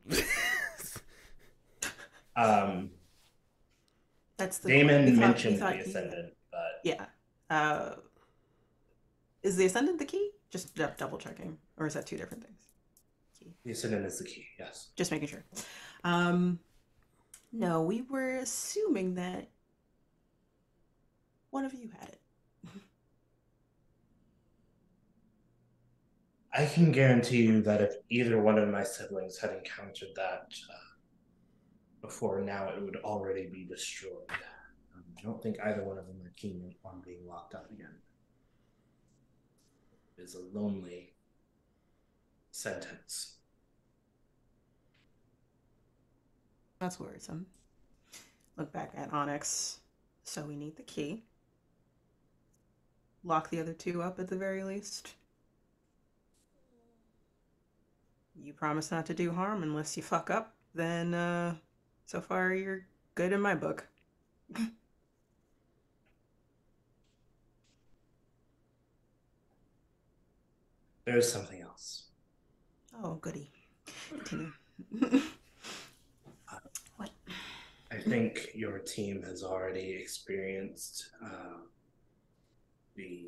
S3: That's the
S1: Damon
S3: we
S1: mentioned
S3: thought
S1: the
S3: he-
S1: Ascendant, but
S3: Yeah. Is the Ascendant the key? Just double checking, or is that two different things? Key.
S1: the Ascendant is the key, yes.
S3: Just making sure. No, we were assuming that one of you had it.
S1: I can guarantee you that if either one of my siblings had encountered that before now, it would already be destroyed. I don't think either one of them are keen on being locked up again. It is a lonely sentence.
S3: That's worrisome. Look back at Onyx. So we need the key. Lock the other two up at the very least. You promise not to do harm unless you fuck up, then so far you're good in my book.
S1: There is something else.
S3: Oh, goody. Continue. What?
S1: I think your team has already experienced the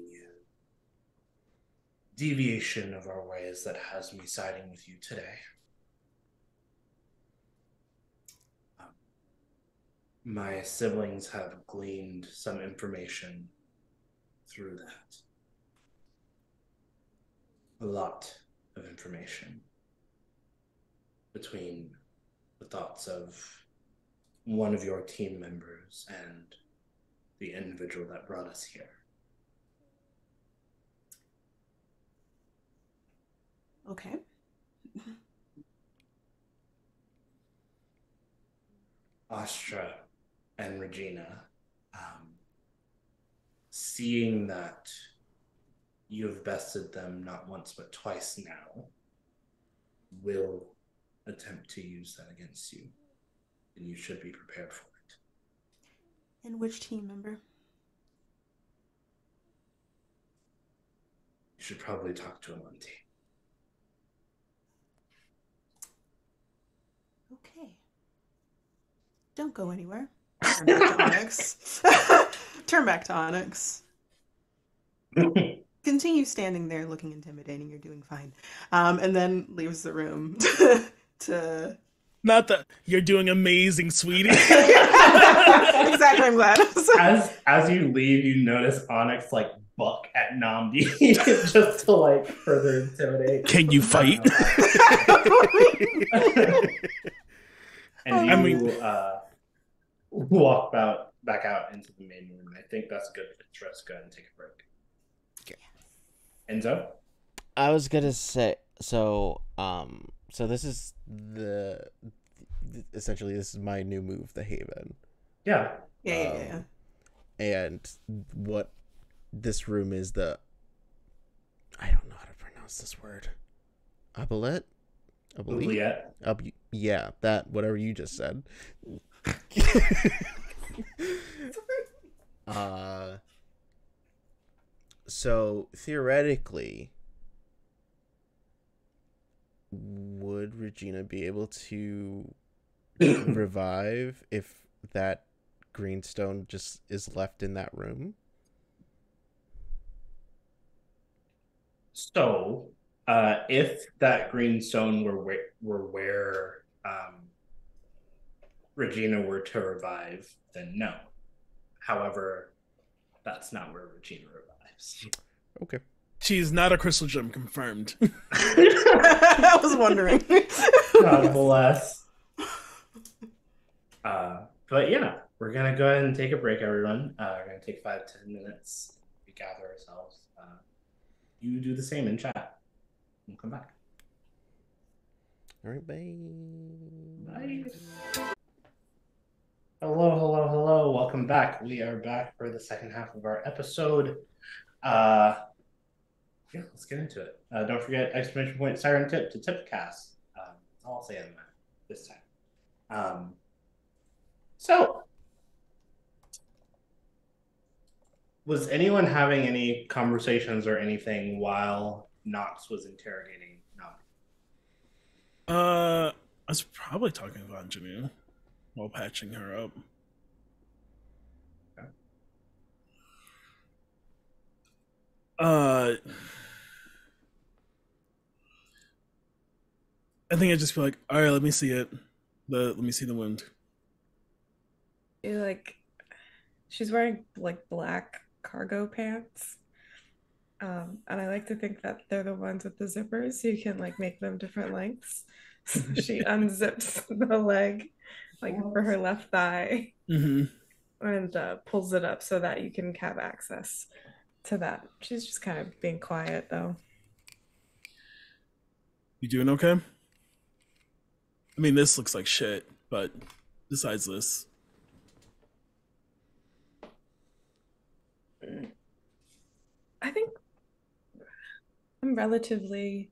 S1: deviation of our ways that has me siding with you today. My siblings have gleaned some information through that. A lot of information between the thoughts of one of your team members and the individual that brought us here.
S3: Okay.
S1: Astra and Regina, seeing that you have bested them not once but twice now, will attempt to use that against you, and you should be prepared for it.
S3: And which team member?
S1: You should probably talk to Amanti.
S3: Okay. Don't go anywhere. Turn back to Onyx. Turn back to Onyx. Continue standing there looking intimidating. You're doing fine. And then leaves the room to...
S2: Not that you're doing amazing, sweetie.
S3: Exactly, I'm glad.
S1: As you leave, you notice Onyx like buck at Namdi just to like further intimidate.
S2: Can you fight?
S1: And you
S2: I mean-
S1: walk back out into the main room. I think that's a good interest. Go ahead and take a break.
S4: Okay.
S1: Enzo?
S4: I was gonna say so. So this is essentially this is my new move, the Haven.
S1: Yeah.
S3: Yeah.
S4: And what this room is I don't know how to pronounce this word. Oubliette? Yeah, that whatever you just said. So theoretically, would Regina be able to revive if that greenstone just is left in that room?
S1: So, if that green stone were where Regina were to revive, then no. However, that's not where Regina revives.
S4: Okay.
S2: She's not a crystal gem confirmed.
S3: I was wondering.
S1: God bless. But yeah, we're gonna go ahead and take a break, everyone. We're gonna take 5-10 minutes to gather ourselves. You do the same in chat. We'll come back.
S4: All right, bye.
S1: Bye. Hello, hello, hello. Welcome back. We are back for the second half of our episode. Yeah, let's get into it. Don't forget exclamation point siren tip to tip cast. That's all I'll say on that this time. So, was anyone having any conversations or anything while Knox was interrogating Knox?
S2: I was probably talking about Ingénue while patching her up.
S1: Okay.
S2: I think I'd just be like, all right, let me see it. Let me see the wound.
S5: Like, she's wearing like black cargo pants. And I like to think that they're the ones with the zippers, so you can like make them different lengths. So she unzips the leg, like for her left thigh, and pulls it up so that you can have access to that. She's just kind of being quiet though.
S2: You doing okay? I mean, this looks like shit, but besides this.
S5: I think I'm relatively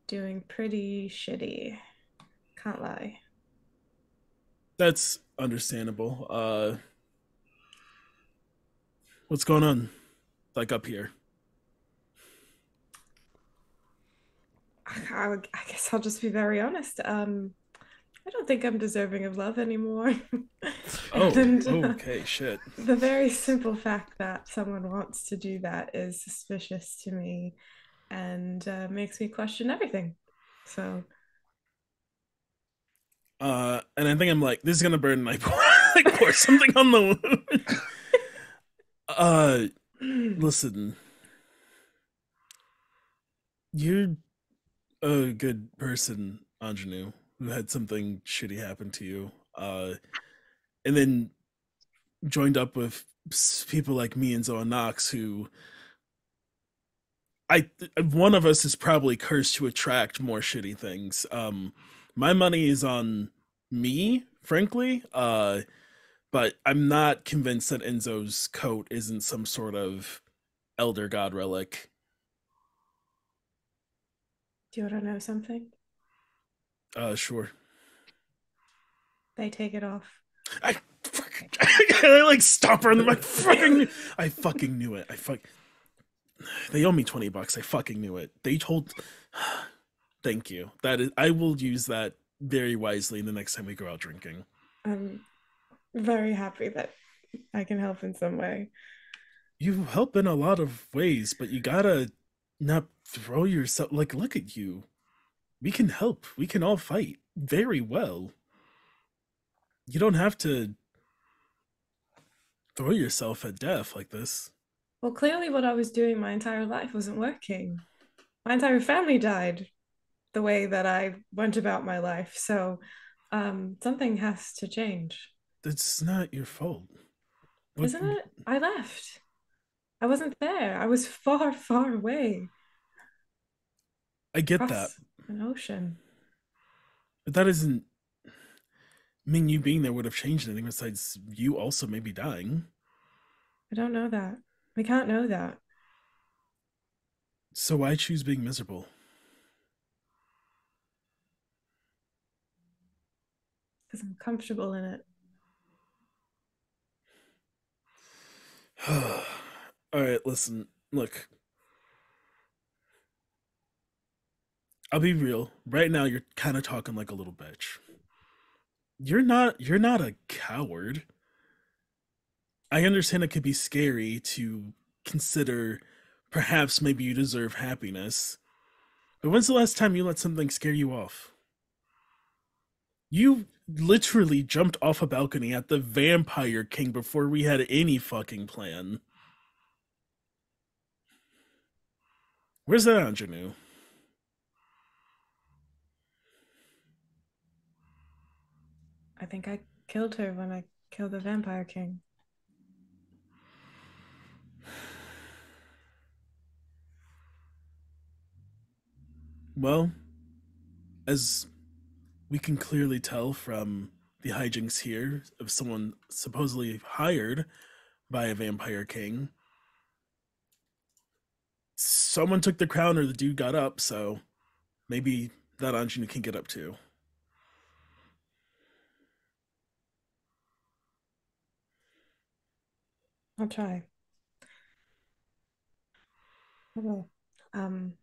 S5: doing pretty shitty. Can't lie.
S2: That's understandable. What's going on? Like up here?
S5: I guess I'll just be very honest. I don't think I'm deserving of love anymore.
S2: Oh,
S5: And
S2: okay, shit.
S5: the very simple fact that someone wants to do that is suspicious to me and makes me question everything. So,
S2: And I think I'm like, this is gonna burn my like pour something on the wound. Listen, you're a good person, Ingénue, who had something shitty happen to you, and then joined up with people like me and Zoe Knox, who one of us is probably cursed to attract more shitty things. My money is on me, frankly, but I'm not convinced that Enzo's coat isn't some sort of elder god relic.
S5: do you want to know something?
S2: Sure.
S5: They take it off.
S2: I I like stop her in the I fucking knew it. They owe me $20. I fucking knew it. They told. Thank you. That is, I will use that very wisely the next time we go out drinking.
S5: I'm very happy that I can help in some way.
S2: You help in a lot of ways, but you gotta not throw yourself. Like, look at you. We can help. We can all fight very well. You don't have to throw yourself at death like this.
S5: Well, clearly, what I was doing my entire life wasn't working. My entire family died the way that I went about my life. So, something has to change.
S2: That's not your fault.
S5: Isn't it? I left. I wasn't there. I was far, far away.
S2: I get
S5: Across
S2: that.
S5: an ocean.
S2: But that isn't. I mean, you being there would have changed anything besides you also maybe dying.
S5: I don't know that. We can't know that.
S2: So why choose being miserable?
S5: Because I'm comfortable in it.
S2: All right, listen. Look. I'll be real. Right now, you're kind of talking like a little bitch. you're not a coward. I understand it could be scary to consider perhaps maybe you deserve happiness. But when's the last time you let something scare you off? You literally jumped off a balcony at the Vampire King before we had any fucking plan. Where's that ingenue?
S5: I think I killed her when I killed the Vampire King.
S2: Well, as we can clearly tell from the hijinks here of someone supposedly hired by a Vampire King, someone took the crown or the dude got up, so maybe that ingenue can get up too.
S5: I'll try. I will. Um,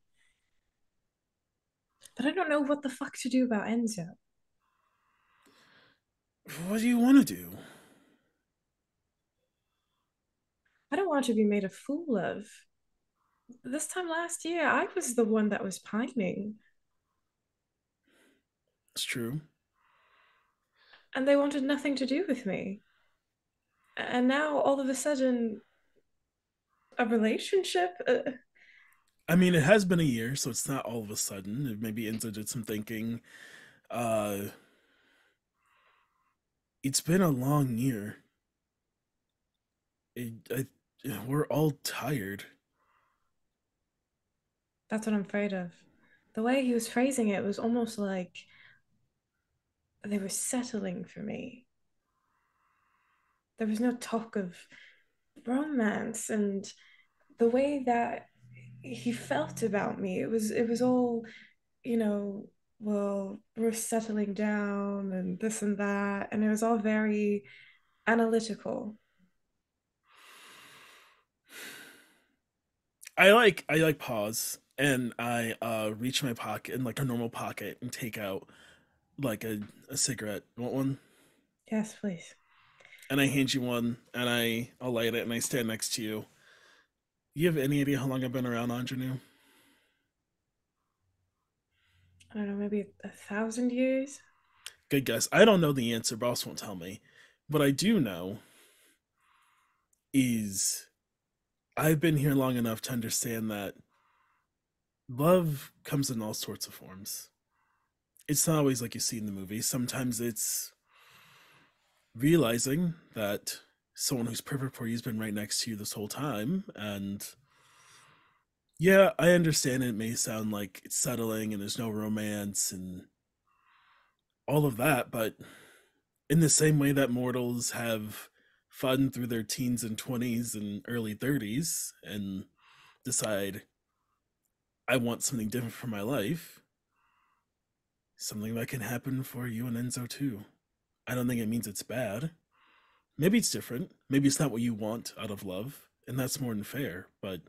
S5: but I don't know what the fuck to do about Enzo.
S2: What do you want to do?
S5: I don't want to be made a fool of. This time last year, I was the one that was pining,
S2: It's true.
S5: and they wanted nothing to do with me. And now, all of a sudden, a relationship?
S2: I mean, it has been a year, so it's not all of a sudden. Maybe Enzo did some thinking. Uh, it's been a long year. We're all tired.
S5: That's what I'm afraid of. The way he was phrasing it was almost like they were settling for me. There was no talk of romance, and the way that he felt about me, it was all, you know, well, we're settling down and this and that, and it was all very analytical.
S2: I like pause and I reach my pocket in like a normal pocket and take out like a cigarette. You want one?
S5: Yes, please.
S2: And I hand you one and I'll light it and I stand next to you. You have any idea how long I've been around Ingenue?
S5: I don't know, maybe 1,000 years.
S2: Good guess. I don't know the answer, boss won't tell me. What I do know is I've been here long enough to understand that love comes in all sorts of forms. It's not always like you see in the movie. Sometimes it's realizing that someone who's perfect for you has been right next to you this whole time. And yeah, I understand it may sound like it's settling and there's no romance and all of that, but in the same way that mortals have fun through their teens and 20s and early 30s and decide, I want something different for my life, something that can happen for you and Enzo too. I don't think it means it's bad. Maybe it's different. Maybe it's not what you want out of love, and that's more than fair. But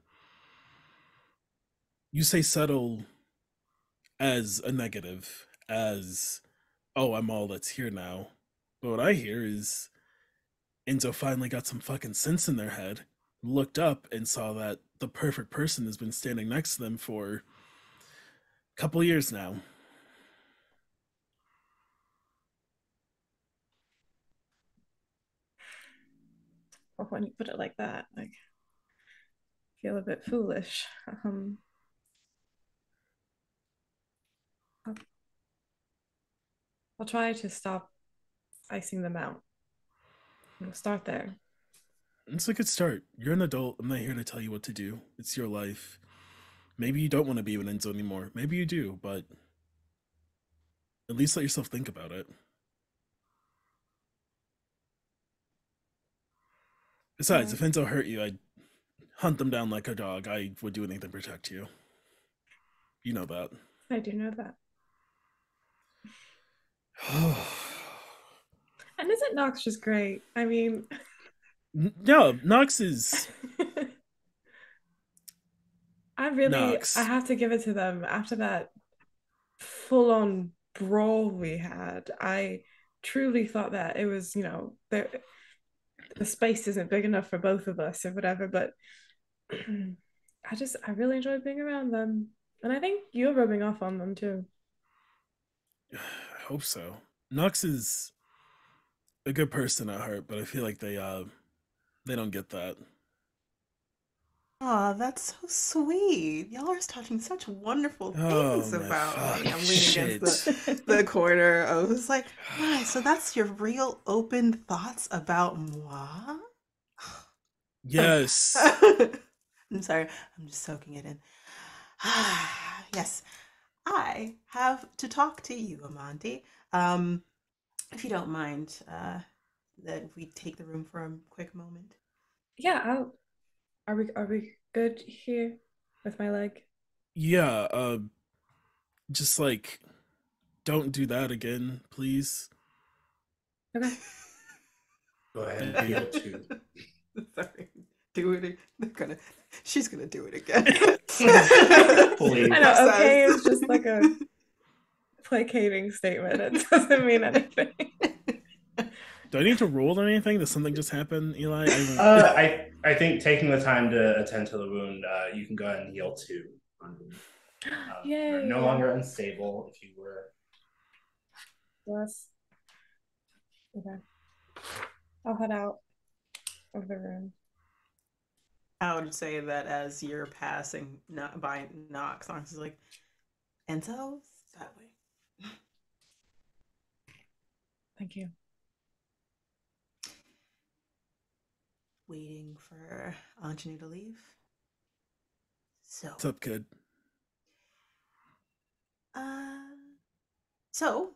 S2: you say settle as a negative, as, oh, I'm all that's here now. But what I hear is Enzo finally got some fucking sense in their head, looked up and saw that the perfect person has been standing next to them for a couple years now.
S5: Or when you put it like that, like, I feel a bit foolish. I'll, I'll try to stop icing them out. We'll start there.
S2: It's a good start. You're an adult. I'm not here to tell you what to do. It's your life. Maybe you don't want to be with Enzo anymore. Maybe you do, but at least let yourself think about it. Besides,
S5: Yeah,
S2: if Enzo hurt you, I'd hunt them down like a dog. I would do anything to protect you. You know that.
S5: I do know that. And isn't Nox just great? I mean,
S2: No, Nox is
S5: I
S2: Nox.
S5: have to give it to them after that full on brawl we had. truly thought that it was, the space isn't big enough for both of us or whatever, but I really enjoyed being around them. And I think you're rubbing off on them too.
S2: I hope so. Nox is a good person at heart, but I feel like they don't get that.
S3: Oh, that's so sweet. Y'all are talking such wonderful
S2: Oh
S3: things
S2: my
S3: about
S2: fuck
S3: me. I'm leaning
S2: shit.
S3: against the corner. I was like, my, so that's your real open thoughts about moi?
S2: Yes.
S3: I'm sorry, I'm just soaking it in. Yes, I have to talk to you, Amanti. Um, if you don't mind, that we take the room for a quick moment.
S5: Yeah, are we good here with my leg?
S2: Yeah, just like don't do that again, please.
S5: Okay.
S1: Go ahead
S2: Thank
S1: and
S2: you.
S1: heal too.
S3: Sorry, do it. They're gonna. She's gonna do it again.
S1: Please.
S5: I know, okay is just like a placating statement. It doesn't mean anything.
S2: Do I need to roll anything? Does something just happen, Eli?
S1: I think taking the time to attend to the wound, you can go ahead and heal too. You're no
S5: Yay.
S1: longer unstable if you were.
S5: Bless. Okay. I'll head out of the room.
S3: I would say that as you're passing by Knox is like, Enzo, that way.
S5: Thank you.
S3: Waiting for Ingénue to leave. So,
S2: What's up, kid?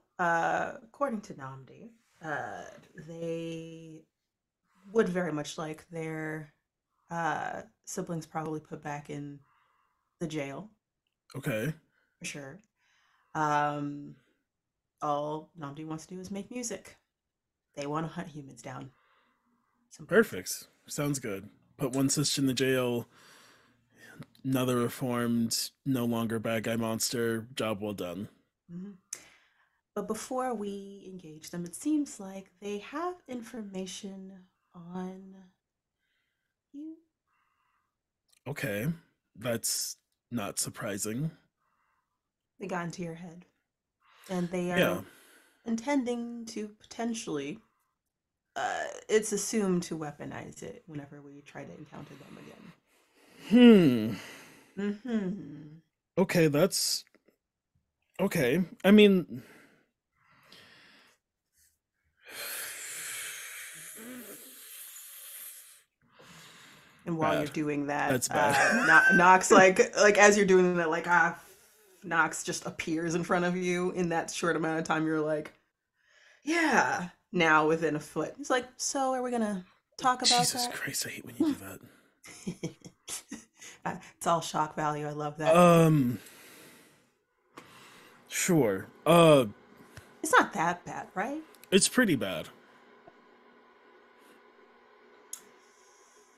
S3: According to Namdi, they would very much like their siblings probably put back in the jail.
S2: Okay.
S3: For sure. All Namdi wants to do is make music. They want to hunt humans down.
S2: Perfect. Sounds good. Put one sister in the jail, another reformed, no longer bad guy monster. Job well done.
S3: Mm-hmm. But before we engage them, it seems like they have information on you.
S2: Okay. That's not surprising.
S3: They got into your head. And they are intending to potentially, it's assumed to weaponize it whenever we try to encounter them again.
S2: Okay, that's... Okay. I mean...
S3: And while you're doing that,
S2: that's bad.
S3: Nox, like as you're doing that, like Nox just appears in front of you in that short amount of time. You're like, yeah. Now within a foot, he's like, so are we gonna talk about
S2: Jesus
S3: that?
S2: Christ, I hate when you do
S3: that. It's all shock value. I love that.
S2: Sure.
S3: It's not that bad, right?
S2: It's pretty bad.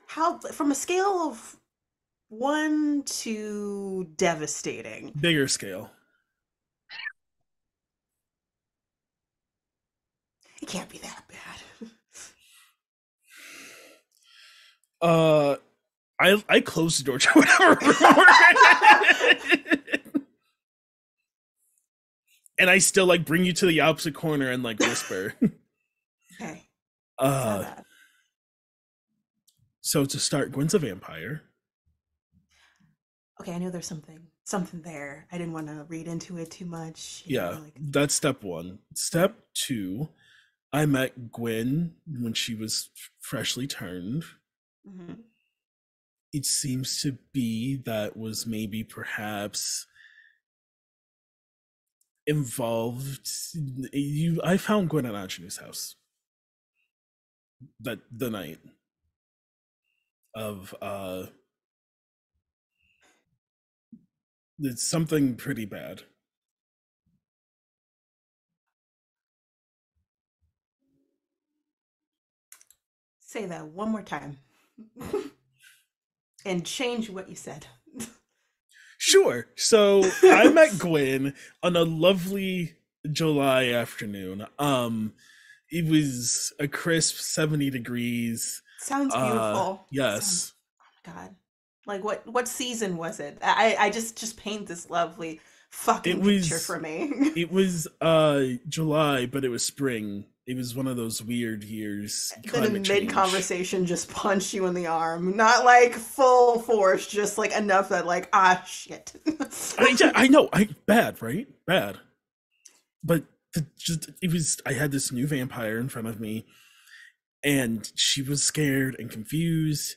S3: How, from a scale of 1 to devastating?
S2: Bigger scale.
S3: It can't be that bad.
S2: I closed the door to whatever and I still like bring you to the opposite corner and like whisper.
S3: Okay.
S2: So to start, Gwen's a vampire.
S3: Okay, I know there's something there. I didn't want to read into it too much.
S2: Yeah, that's step 1. Step 2, I met Gwen when she was freshly turned.
S3: Mm-hmm.
S2: It seems to be that was maybe perhaps involved. I found Gwen at Ingénue's house that the night of it's something pretty bad.
S3: Say that one more time. And change what you said.
S2: Sure. So I met Gwen on a lovely July afternoon. It was a crisp 70 degrees.
S3: Sounds beautiful.
S2: Yes.
S3: Oh my god. Like what season was it? I just paint this lovely fucking picture for me.
S2: It was July, but it was spring. It was one of those weird years.
S3: Then in mid conversation just punch you in the arm. Not like full force, just like enough that like, shit.
S2: I know. Bad, right? Bad. But it was, I had this new vampire in front of me, and she was scared and confused.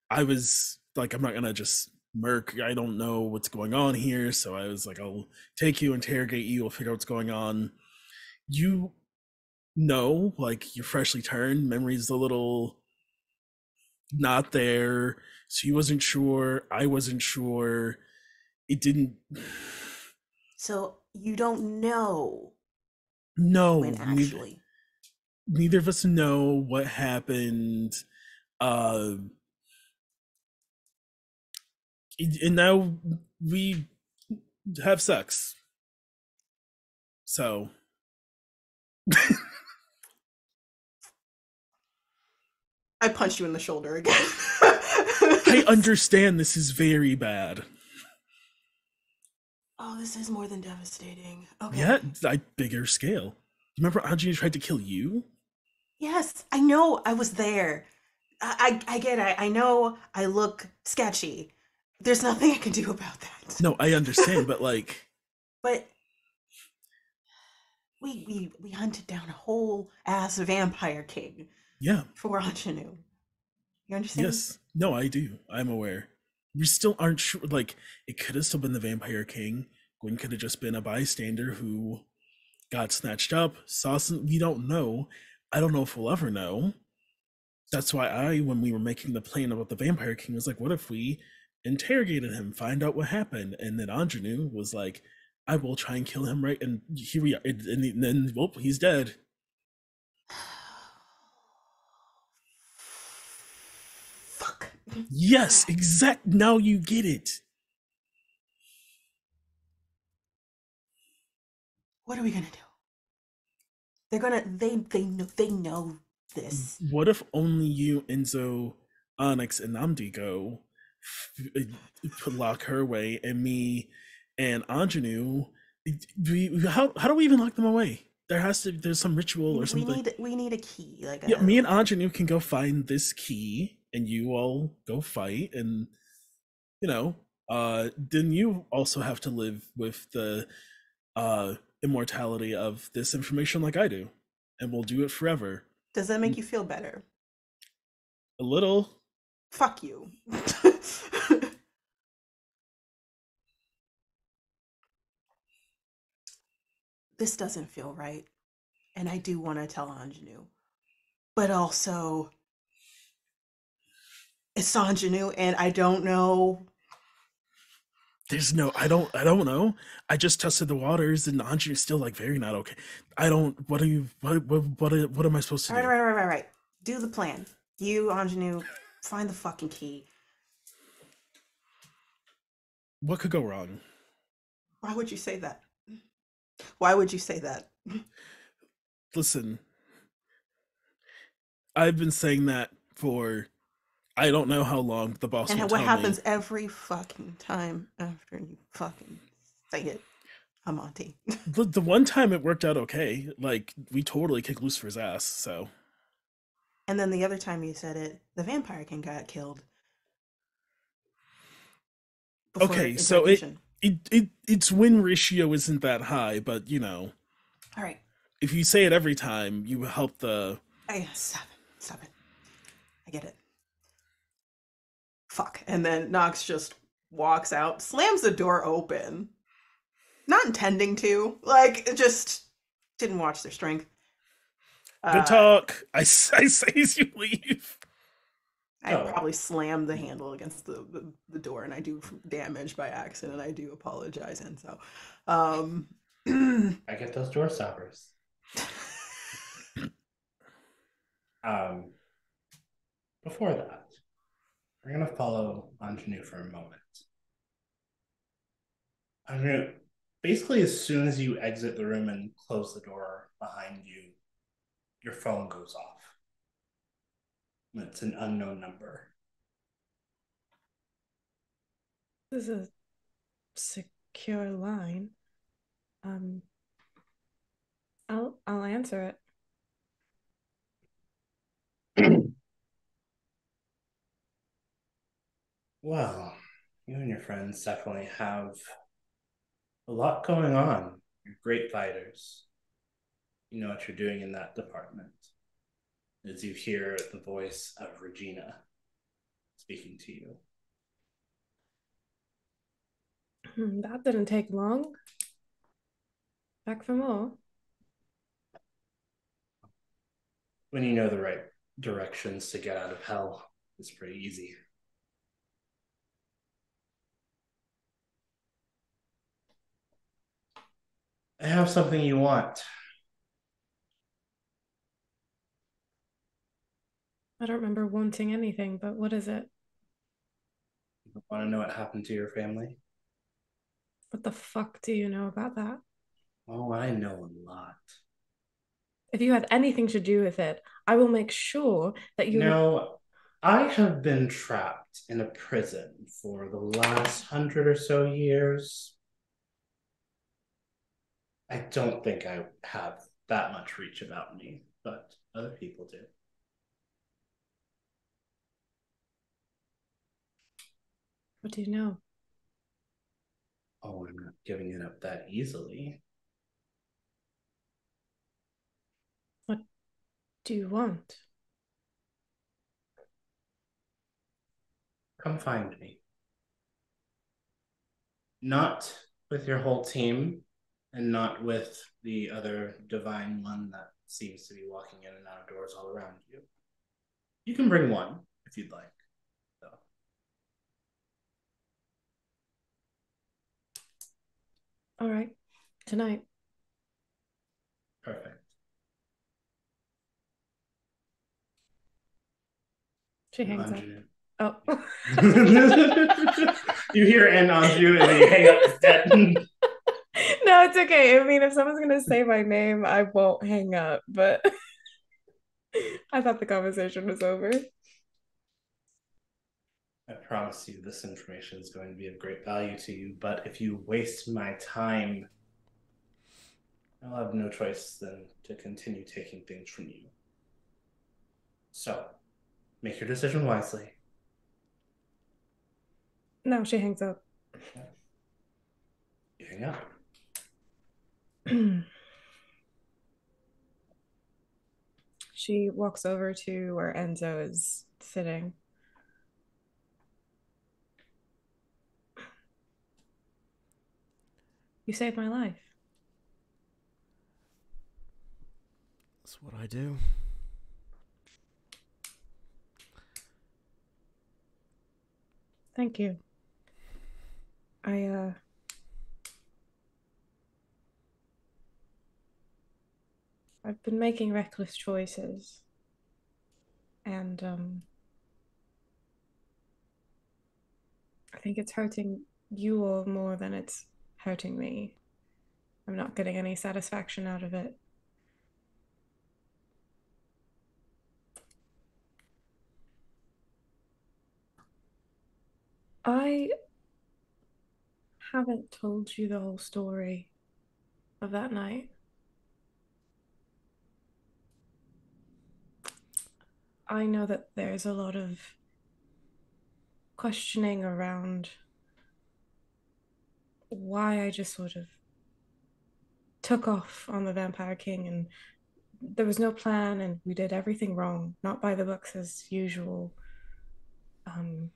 S2: I was like, I'm not gonna just murk. I don't know what's going on here. So I was like, I'll take you, interrogate you, we'll figure out what's going on. You know, like, you're freshly turned, memory's a little not there. She wasn't sure, I wasn't sure. It didn't.
S3: So you don't know.
S2: No,
S3: when actually.
S2: Neither of us know what happened. And now we have sex. So
S3: I punched you in the shoulder again.
S2: I understand this is very bad.
S3: Oh, this is more than devastating. Okay.
S2: Yeah, bigger scale. Remember Anjali tried to kill you?
S3: Yes, I know. I was there. I get it. I know I look sketchy. There's nothing I can do about that.
S2: No, I understand, but like...
S3: But we hunted down a whole ass vampire king.
S2: Yeah.
S3: For Ingénue. You understand?
S2: Yes. No, I do. I'm aware. We still aren't sure. Like, it could have still been the Vampire King. Gwen could have just been a bystander who got snatched up, saw some. We don't know. I don't know if we'll ever know. That's why when we were making the plan about the Vampire King, was like, what if we interrogated him, find out what happened? And then Ingénue was like, I will try and kill him, right? And here we are. And then, well, he's dead.
S3: Fuck.
S2: Yes, exact. Now you get it.
S3: What are we gonna do? They're gonna. They know this.
S2: What if only you, Enzo, Onyx, and Namdi go lock her away, and me and Ingénue? How do we even lock them away? There's some ritual or something.
S3: We need a key.
S2: Yeah, me and Ingénue can go find this key, and you all go fight, and then you also have to live with the immortality of this information like I do, and we'll do it forever.
S3: Does that make you feel better?
S2: A little.
S3: Fuck you. This doesn't feel right, and I do want to tell Ingénue, but also it's Ingénue, and I don't know.
S2: I don't know. I just tested the waters, and Ingénue's still like very not okay. What am I supposed to do?
S3: Right. Do the plan. You, Ingénue, find the fucking key.
S2: What could go wrong?
S3: Why would you say that? Why would you say that?
S2: Listen, I've been saying that for I don't know how long. The boss
S3: and
S2: will
S3: what
S2: tell
S3: happens
S2: me.
S3: Every fucking time after you fucking say it, Amanti.
S2: The one time it worked out okay. Like, we totally kicked Lucifer's ass, so.
S3: And then the other time you said it, the Vampire King got killed.
S2: Okay, so its win ratio isn't that high, but
S3: All right.
S2: If you say it every time, you help the.
S3: Stop it. I get it. Fuck. And then Nox just walks out, slams the door open. Not intending to. Like, it just didn't watch their strength.
S2: Good talk. I say as you leave.
S3: I probably slammed the handle against the door, and I do damage by accident. I do apologize, Enzo.
S1: I get those door stoppers. Before that, we're gonna follow Ingénue for a moment. Ingénue, basically, as soon as you exit the room and close the door behind you, your phone goes off. It's an unknown number.
S5: This is a secure line. Um, I'll answer it.
S1: Well, you and your friends definitely have a lot going on. You're great fighters. You know what you're doing in that department. As you hear the voice of Regina speaking to you.
S5: That didn't take long. Back for more.
S1: When you know the right directions to get out of hell, it's pretty easy. I have something you want.
S5: I don't remember wanting anything, but what is it?
S1: You want to know what happened to your family?
S5: What the fuck do you know about that?
S1: Oh, I know a lot.
S5: If you had anything to do with it, I will make sure that you.
S1: No, I have been trapped in a prison for the last 100 or so years. I don't think I have that much reach about me, but other people do.
S5: What do you know?
S1: Oh, I'm not giving it up that easily.
S5: What do you want?
S1: Come find me. Not with your whole team, and not with the other divine one that seems to be walking in and out of doors all around you. You can bring one if you'd like, though.
S5: All right, tonight.
S1: Perfect.
S5: She hangs up.
S1: Anjou.
S5: Oh.
S1: You hear an Anjou and then you hang up instead.
S5: No, it's okay. I mean, if someone's gonna say my name, I won't hang up, but I thought the conversation was over.
S1: I promise you this information is going to be of great value to you, but if you waste my time, I'll have no choice than to continue taking things from you. So, make your decision wisely.
S5: No, she hangs up.
S1: You hang up.
S5: She walks over to where Enzo is sitting. You saved my life.
S4: That's what I do.
S5: Thank you. I've been making reckless choices, and I think it's hurting you all more than it's hurting me. I'm not getting any satisfaction out of it. I haven't told you the whole story of that night. I know that there's a lot of questioning around why I just sort of took off on the Vampire King, and there was no plan and we did everything wrong, not by the books as usual. Um,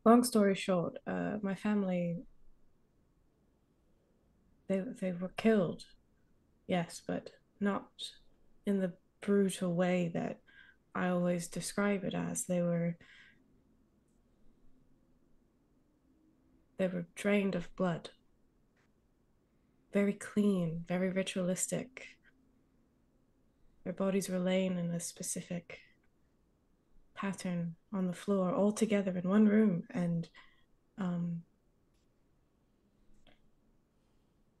S5: Long story short, my family, they were killed, yes, but not in the brutal way that I always describe it as. They were drained of blood. Very clean, very ritualistic. Their bodies were laying in a specific pattern on the floor, all together in one room, and um,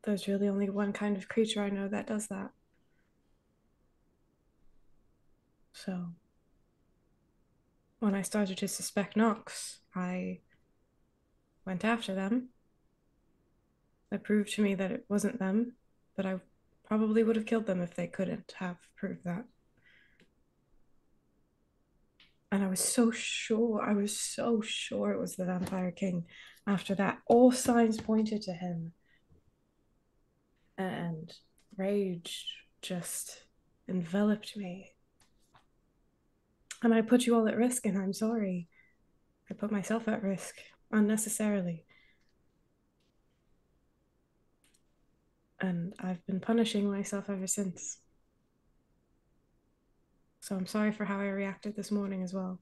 S5: there's really only one kind of creature I know that does that. So when I started to suspect Nox, I went after them. They proved to me that it wasn't them, but I probably would have killed them if they couldn't have proved that. And I was so sure it was the Vampire King. After that, all signs pointed to him. And rage just enveloped me. And I put you all at risk, and I'm sorry. I put myself at risk unnecessarily. And I've been punishing myself ever since. So I'm sorry for how I reacted this morning as well.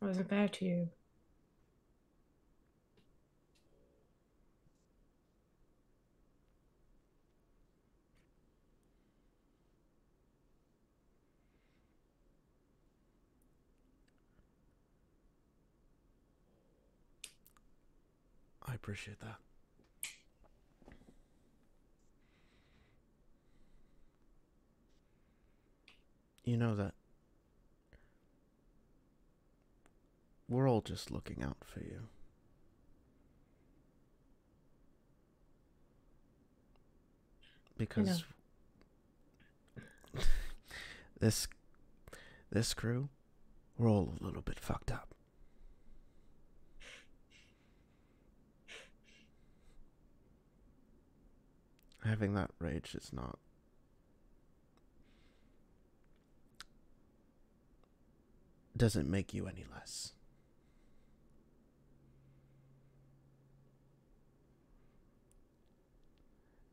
S5: I wasn't fair to you.
S4: I appreciate that. You know that we're all just looking out for you. Because this crew, we're all a little bit fucked up. Having that rage is not doesn't make you any less.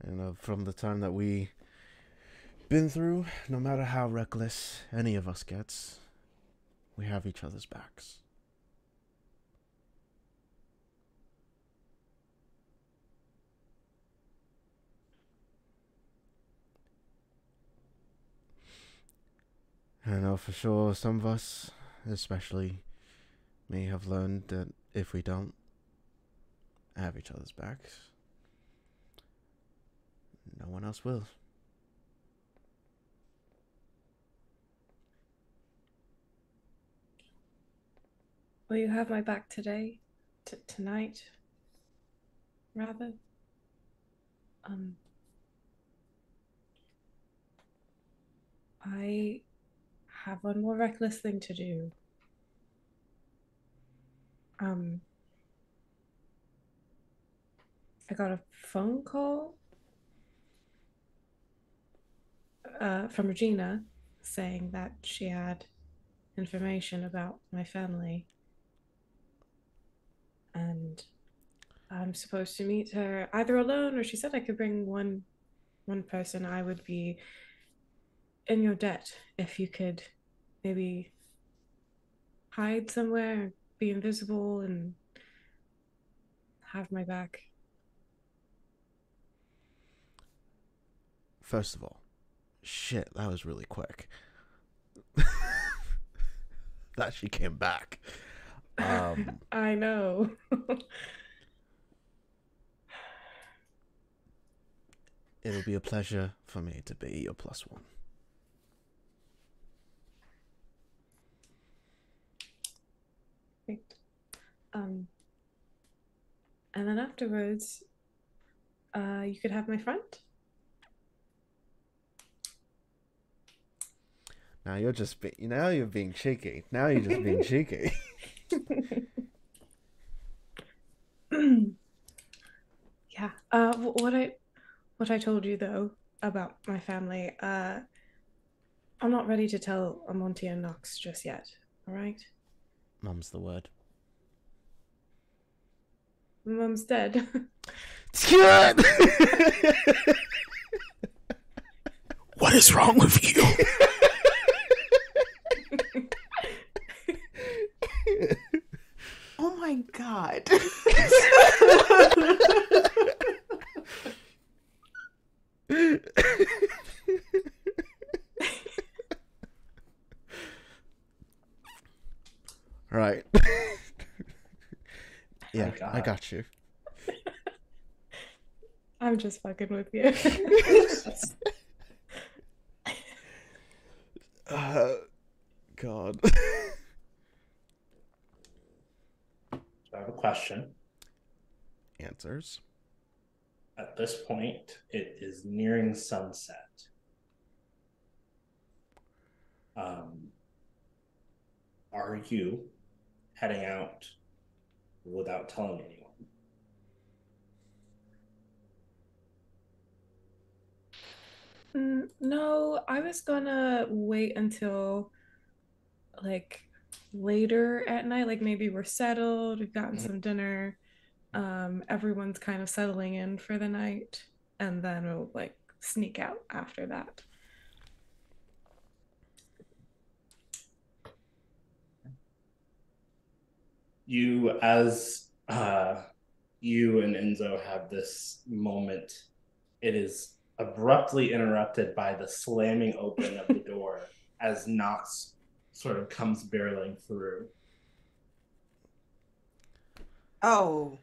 S4: And from the time that we been through, no matter how reckless any of us gets, we have each other's backs. I know for sure some of us, especially me, have learned that if we don't have each other's backs, no one else will.
S5: Will you have my back today? Tonight? Rather? I have one more reckless thing to do. I got a phone call from Regina saying that she had information about my family. And I'm supposed to meet her either alone, or she said I could bring one person. I would be in your debt if you could maybe hide somewhere, be invisible, and have my back.
S4: First of all, shit, that was really quick. That she came back.
S5: I know.
S4: It'll be a pleasure for me to be your +1.
S5: Great. And then afterwards, you could have my friend.
S4: Now you're just now you're being cheeky. Now you're just being cheeky.
S5: Yeah. What I told you though about my family, I'm not ready to tell Amanti and Nox just yet. All right.
S4: Mum's the word.
S5: Mum's dead.
S2: What is wrong with you?
S3: Oh my god.
S4: Right. Yeah, I got you.
S5: I'm just fucking with you.
S4: God.
S1: I have a question.
S4: Answers.
S1: At this point, it is nearing sunset. Are you heading out without telling anyone?
S5: No, I was gonna wait until like later at night, like maybe we're settled, we've gotten some dinner, everyone's kind of settling in for the night, and then we'll like sneak out after that.
S1: As you and Enzo have this moment, it is abruptly interrupted by the slamming open of the door as Nox sort of comes barreling through.
S3: Oh.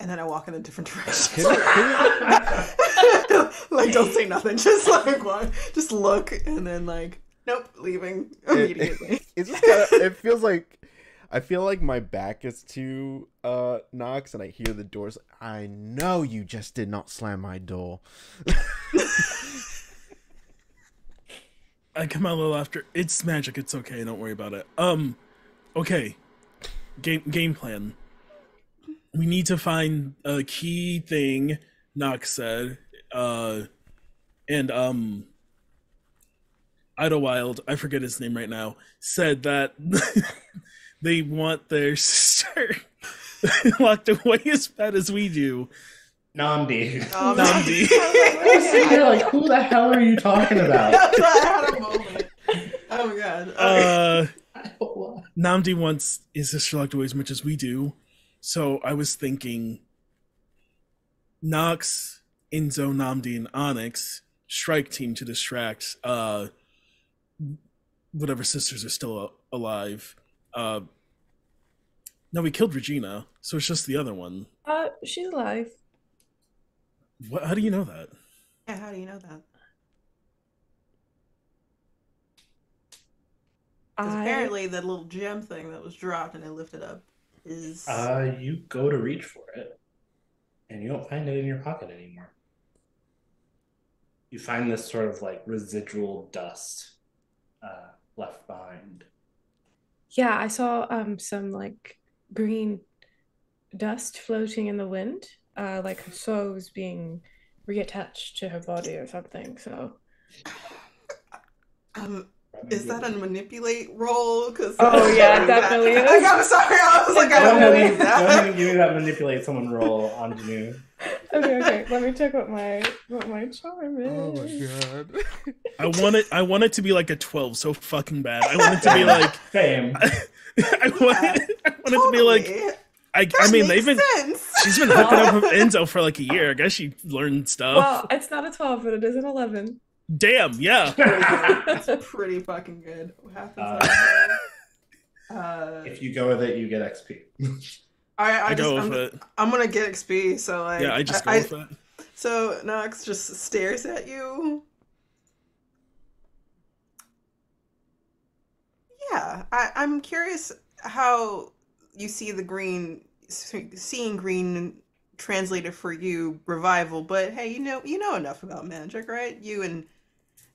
S3: And then I walk in a different direction. Like, don't say nothing. Just like walk, just look, and then like, nope, leaving immediately.
S4: It's just kind of. It feels like. I feel like my back is to Nox, and I hear the doors. I know you just did not slam my door.
S2: I come out a little after. It's magic. It's okay. Don't worry about it. Okay. Game plan. We need to find a key thing. Nox said. And Idlewild, I forget his name right now, said that they want their sister locked away as bad as we do.
S1: Namdi.
S2: Namdi.
S1: You're like, who the hell are you talking about?
S3: I had a moment. Oh my god.
S2: Namdi wants his sister locked away as much as we do. So I was thinking Nox, Enzo, Namdi, and Onyx strike team to distract whatever sisters are still alive. No, we killed Regina, so it's just the other one.
S5: She's alive.
S2: What? How do you know that?
S3: Yeah, how do you know that? Because apparently that little gem thing that was dropped and I lifted up is...
S1: You go to reach for it, and you don't find it in your pocket anymore. You find this sort of like residual dust left behind.
S5: Yeah, I saw some like green dust floating in the wind, like her soul was being reattached to her body or something. So,
S3: is that a manipulate roll? Because
S5: yeah, definitely.
S3: I'm sorry. I was like, I don't believe that.
S1: Go ahead and give me that manipulate someone roll on Ingénue.
S5: Okay. Let me check what my charm is.
S4: Oh my
S2: god. I want it to be like a 12, so fucking bad. I want it to be like
S1: fame.
S2: I want it to be like I mean they've been
S3: sense.
S2: She's been hooking up with Enzo for like a year. I guess she learned stuff.
S5: Well, it's not a 12, but it is an 11.
S2: Damn, yeah.
S3: That's pretty fucking good. What happens?
S1: If you go with it, you get XP.
S2: I go with it.
S3: I'm gonna get XP, so like
S2: yeah, I just go with it.
S3: So Nox just stares at you. Yeah, I'm curious how you see seeing green translated for you revival, but hey, you know enough about magic, right? You and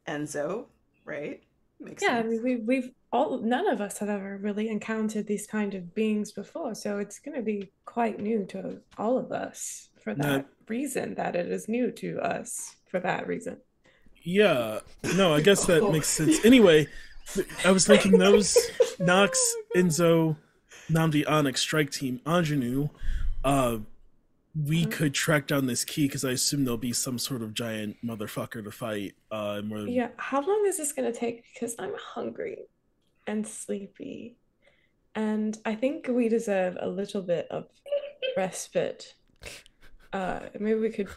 S3: Enzo, right? Makes sense.
S5: I mean, we've all, none of us have ever really encountered these kind of beings before, so it's going to be quite new to all of us for that reason, that it is new to us for that reason.
S2: Yeah, no, I guess that makes sense. Anyway, I was thinking those Nox, Enzo, Namdi, Onyx, strike team, Ingénue, we could track down this key because I assume there'll be some sort of giant motherfucker to fight.
S5: Yeah, how long is this going to take? Because I'm hungry and sleepy, and I think we deserve a little bit of respite. Maybe we could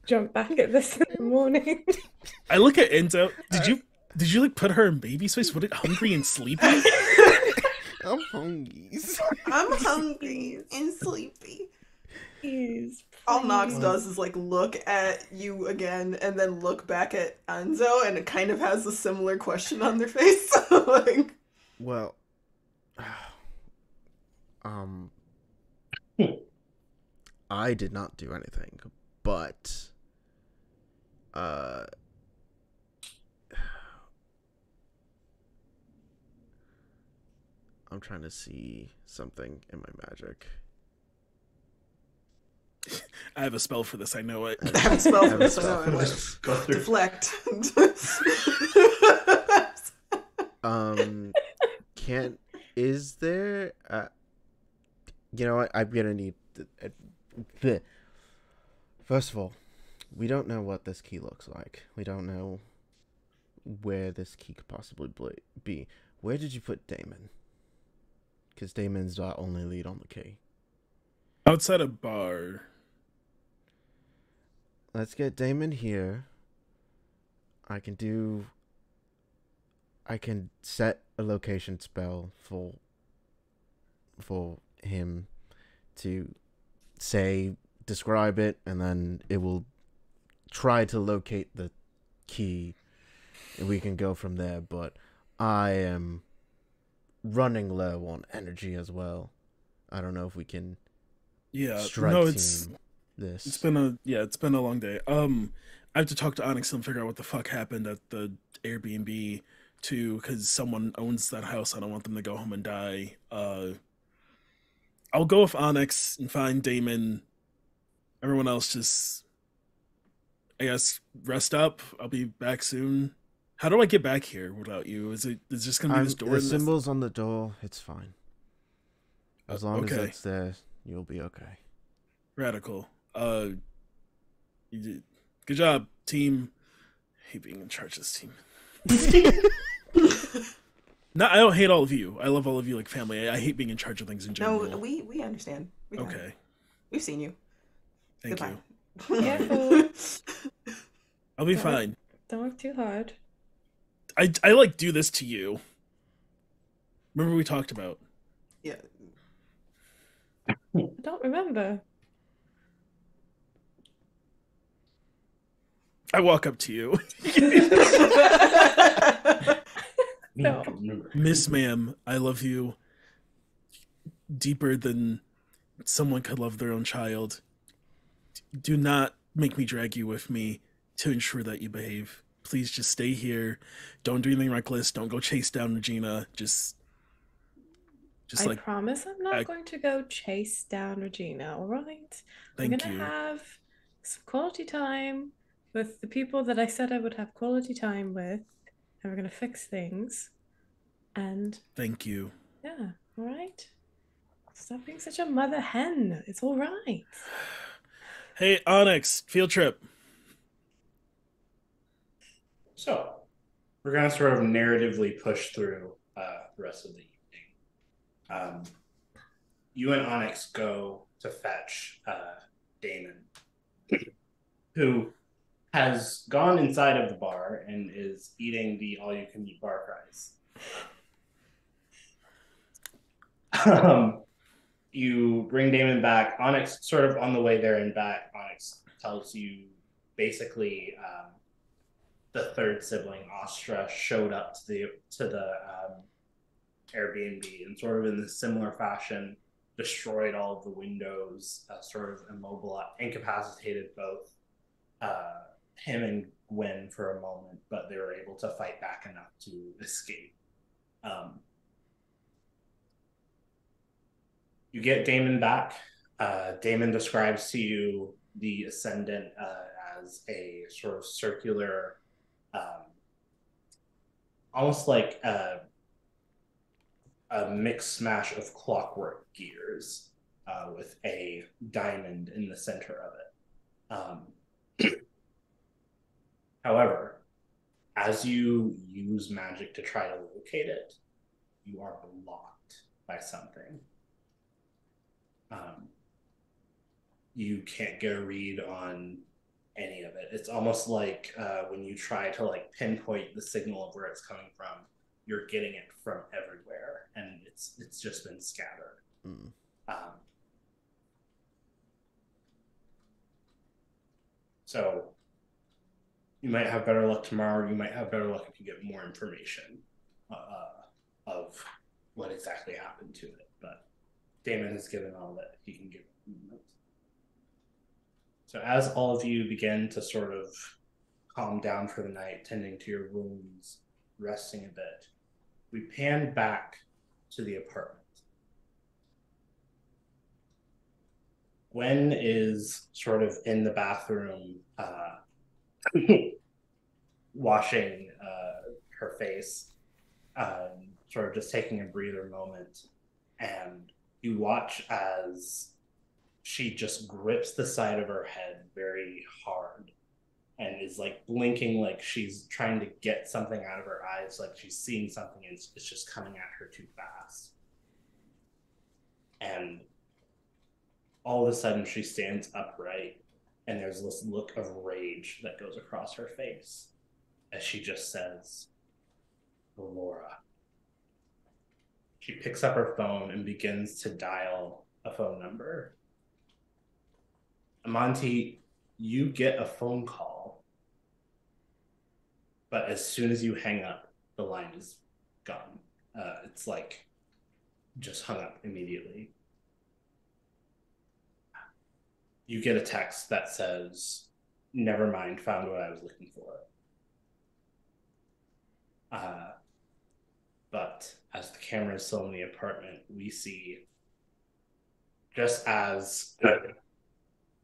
S5: jump back at this in the morning.
S2: I look at Enzo. Did you like put her in baby space? What, hungry and sleepy?
S4: I'm hungry.
S3: I'm hungry and sleepy.
S5: Please.
S3: All Nox
S5: please.
S3: does is like look at you again and then look back at Enzo, and it kind of has a similar question on their face. Like,
S4: Well, um, I did not do anything, but I'm trying to see something in my magic.
S2: I have a spell for this. I know it.
S3: I have a spell for this. I
S4: spell
S3: know.
S4: for
S3: Like,
S4: this.
S1: Go through.
S3: deflect.
S4: Can't. Is there? You know what? I'm gonna need. First of all, we don't know what this key looks like. We don't know where this key could possibly be. Where did you put Damon? Because Damon's our only lead on the key.
S2: Outside a bar.
S4: Let's get Damon here. I can set a location spell for him to describe it, and then it will try to locate the key, and we can go from there. But I am running low on energy as well. I don't know if we can strike
S2: no,
S4: team
S2: it's
S4: this.
S2: it's been a long day. I have to talk to Onyx and figure out what the fuck happened at the Airbnb too, because someone owns that house. I don't want them to go home and die. I'll go with Onyx and find Damon. Everyone else just, I guess, rest up. I'll be back soon. How do I get back here without you? Is just gonna be this door?
S4: The symbols on the door. It's fine. As long as
S2: okay.
S4: it's there, you'll be okay.
S2: Radical. You did good job, team. I hate being in charge of this team. No, I don't hate all of you. I love all of you like family. I hate being in charge of things in general.
S3: No, we understand. We know.
S2: Okay.
S3: We've seen you.
S2: Thank
S3: Goodbye.
S2: you.
S5: Careful.
S2: I'll be fine.
S5: Don't work too hard.
S2: I like do this to you. Remember we talked about?
S3: Yeah.
S5: I don't remember.
S2: I walk up to you.
S5: No.
S2: Miss Ma'am, I love you deeper than someone could love their own child. Do not make me drag you with me to ensure that you behave. Please just stay here. Don't do anything reckless. Don't go chase down Regina. Just
S5: I
S2: like,
S5: promise I'm not going to go chase down Regina, all right?
S2: thank
S5: We're gonna
S2: you.
S5: have some quality time with the people that I said I would have quality time with, and we're gonna fix things. And
S2: Thank you.
S5: yeah, all right? Stop being such a mother hen. It's all right.
S2: Hey, Onyx, field trip.
S1: So, we're going to sort of narratively push through the rest of the evening. You and Onyx go to fetch Damon, who has gone inside of the bar and is eating the all-you-can-eat bar fries. You bring Damon back. Onyx, sort of on the way there and back, Onyx tells you basically the third sibling, Astra, showed up to the Airbnb and sort of in this similar fashion destroyed all of the windows, sort of incapacitated both him and Gwen for a moment, but they were able to fight back enough to escape. You get Damon back. Damon describes to you the Ascendant as a sort of circular, almost like a mixed smash of clockwork gears with a diamond in the center of it. However, as you use magic to try to locate it, you are blocked by something. You can't get a read on any of it. It's almost like when you try to like pinpoint the signal of where it's coming from, you're getting it from everywhere, and it's just been scattered. So you might have better luck tomorrow. You might have better luck if you get more information of what exactly happened to it. But Damon has given all that he can give. So as all of you begin to sort of calm down for the night, tending to your wounds, resting a bit, we pan back to the apartment. Gwen is sort of in the bathroom, washing her face, sort of just taking a breather moment, and you watch as she just grips the side of her head very hard and is like blinking, like she's trying to get something out of her eyes, like she's seeing something and it's just coming at her too fast. And all of a sudden she stands upright and there's this look of rage that goes across her face as she just says, Laura. She picks up her phone and begins to dial a phone number. Amanti, you get a phone call, but as soon as you hang up, the line is gone. It's like just hung up immediately. You get a text that says, never mind, found what I was looking for. But as the camera is still in the apartment, we see just as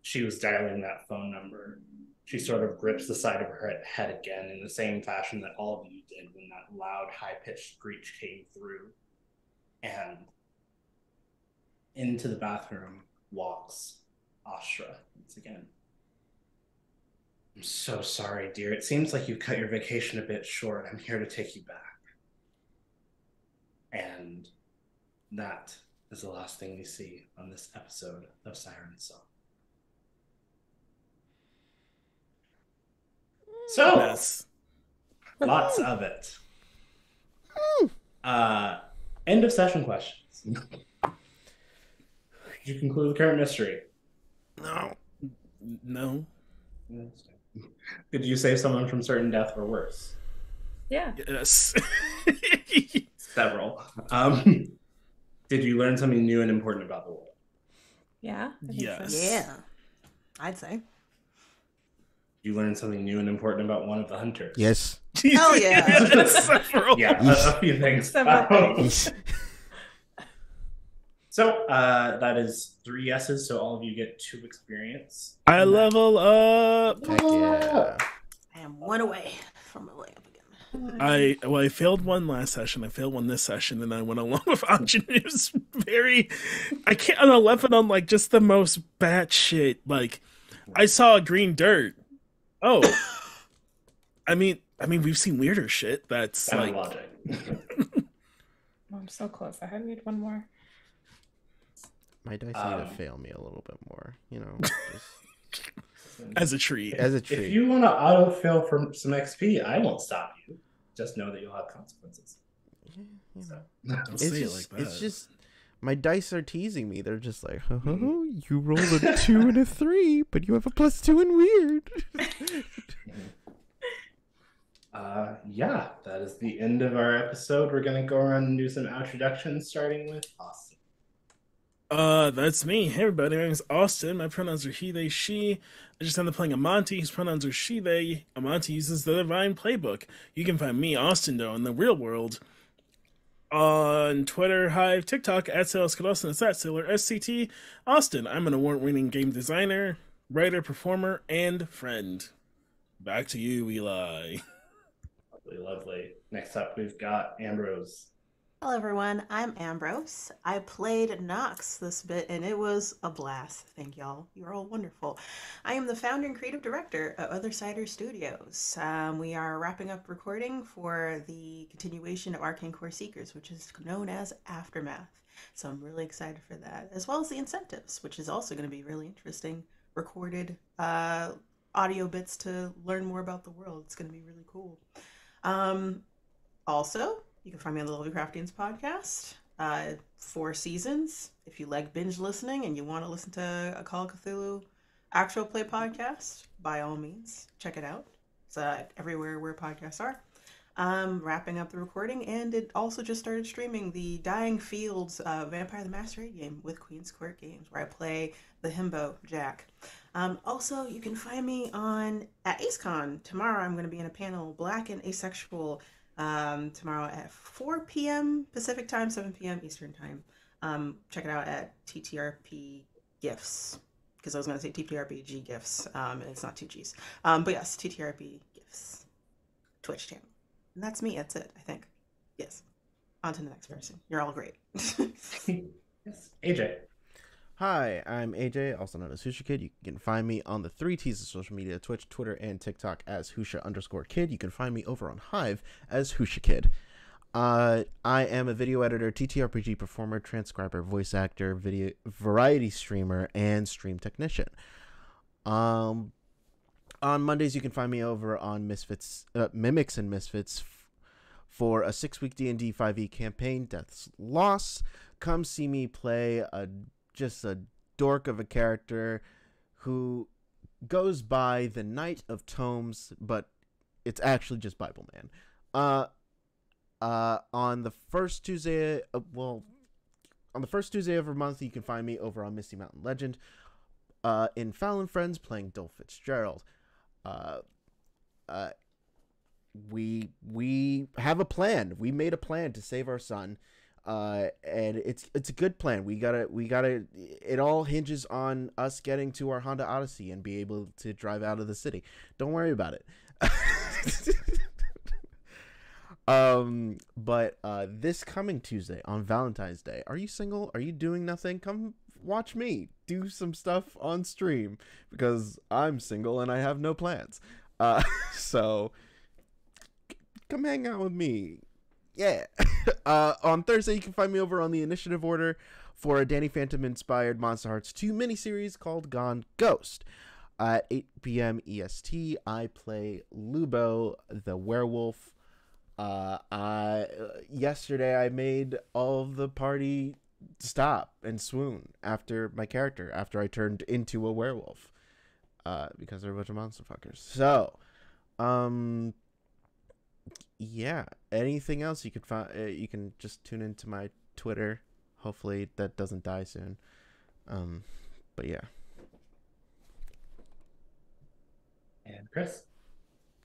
S1: she was dialing that phone number, she sort of grips the side of her head again in the same fashion that all of you did when that loud, high-pitched screech came through. And into the bathroom walks Astra once again. I'm so sorry, dear. It seems like you cut your vacation a bit short. I'm here to take you back. And that is the last thing we see on this episode of Siren Song. So,
S2: Yes.
S1: lots of it. End of session questions. Did you conclude the current mystery?
S2: No.
S1: Did you save someone from certain death or worse?
S5: Yeah.
S2: Yes.
S1: Several. Did you learn something new and important about the world?
S5: Yeah. I think
S2: Yes.
S5: so.
S3: Yeah, I'd say.
S1: You learned something new and important about one of the hunters.
S4: Yes.
S3: Hell yeah.
S2: Several.
S1: Yeah, a few things.
S5: Several
S1: So that is 3 yeses, so all of you get 2 experience.
S2: I level up.
S4: Heck yeah.
S3: I am 1 away from a layup again.
S2: I failed one last session. I failed one this session, and I went along with Ingenue's I can't on 11 on like just the most batshit. Like I saw green dirt. Oh, I mean, we've seen weirder shit. That's
S1: Kind
S2: like
S1: of logic.
S5: Oh, I'm so close. I need one more.
S4: My dice need to fail me a little bit more, you know. Just
S2: as a treat.
S4: as a
S1: If
S4: treat.
S1: you want to auto-fail for some XP, I won't stop you. Just know that you'll have consequences. So.
S2: Don't say it like that.
S4: It's just my dice are teasing me. They're just like, oh, you rolled a 2 and a 3, but you have a +2 in weird.
S1: Yeah, that is the end of our episode. We're going to go around and do some introductions, starting with Austin.
S2: That's me. Hey everybody, my name is Austin. My pronouns are he, they, she. I just ended up playing Amanti. His pronouns are she, they. Amanti uses the Divine Playbook. You can find me, Austin, though, in the real world on Twitter, Hive, TikTok, @SalesCadosin, it's @Sailor SCT. Austin, I'm an award-winning game designer, writer, performer, and friend. Back to you, Eli.
S1: Lovely, lovely. Next up, we've got Ambrose.
S3: Hello everyone, I'm Ambrose. I played Nox this bit and it was a blast. Thank y'all. You're all wonderful. I am the founder and creative director of Other Cider Studios. We are wrapping up recording for the continuation of Arcane Core Seekers, which is known as Aftermath. So I'm really excited for that, as well as the incentives, which is also going to be really interesting. Recorded audio bits to learn more about the world. It's going to be really cool. Also, You can find me on the Lovely Craftians podcast. 4 seasons. If you like binge listening and you want to listen to a Call of Cthulhu actual play podcast, by all means, check it out. It's everywhere where podcasts are. Wrapping up the recording, and it also just started streaming the Dying Fields Vampire the Masquerade game with Queen's Court Games, where I play the himbo Jack. Also, you can find me on at AceCon. Tomorrow I'm going to be in a panel, Black and Asexual, tomorrow at 4 p.m. Pacific time, 7 p.m. Eastern time. Check it out at TTRP Gifts, because I was going to say TTRPG Gifts, and it's not two G's. But yes, TTRP Gifts Twitch channel. And that's me. That's it, I think. Yes. On to the next person. You're all great.
S1: Yes. AJ.
S4: Hi, I'm AJ, also known as Husha Kid. You can find me on the 3 T's of social media, Twitch, Twitter, and TikTok as Husha_Kid. You can find me over on Hive as Husha Kid. I am a video editor, TTRPG performer, transcriber, voice actor, video variety streamer, and stream technician. On Mondays, you can find me over on Mimics and Misfits for a 6-week D&D 5e campaign, Death's Loss. Come see me play just a dork of a character who goes by the Knight of Tomes, but it's actually just Bible Man. On the first Tuesday of every month, you can find me over on Misty Mountain Legend, in Fallon Friends, playing Dole Fitzgerald. We have a plan. We made a plan to save our son. And it's a good plan. We gotta. It all hinges on us getting to our Honda Odyssey and be able to drive out of the city. Don't worry about it. But this coming Tuesday on Valentine's Day, are you single? Are you doing nothing? Come watch me do some stuff on stream, because I'm single and I have no plans. So come hang out with me. Yeah. On Thursday, you can find me over on the Initiative Order for a Danny Phantom-inspired Monster Hearts 2 miniseries called Gone Ghost. At 8 p.m. EST, I play Lubo, the werewolf. Yesterday, I made all of the party stop and swoon after I turned into a werewolf. Because they're a bunch of monster fuckers. So, yeah, anything else you could find, you can just tune into my Twitter. Hopefully that doesn't die soon. But yeah.
S1: And Chris.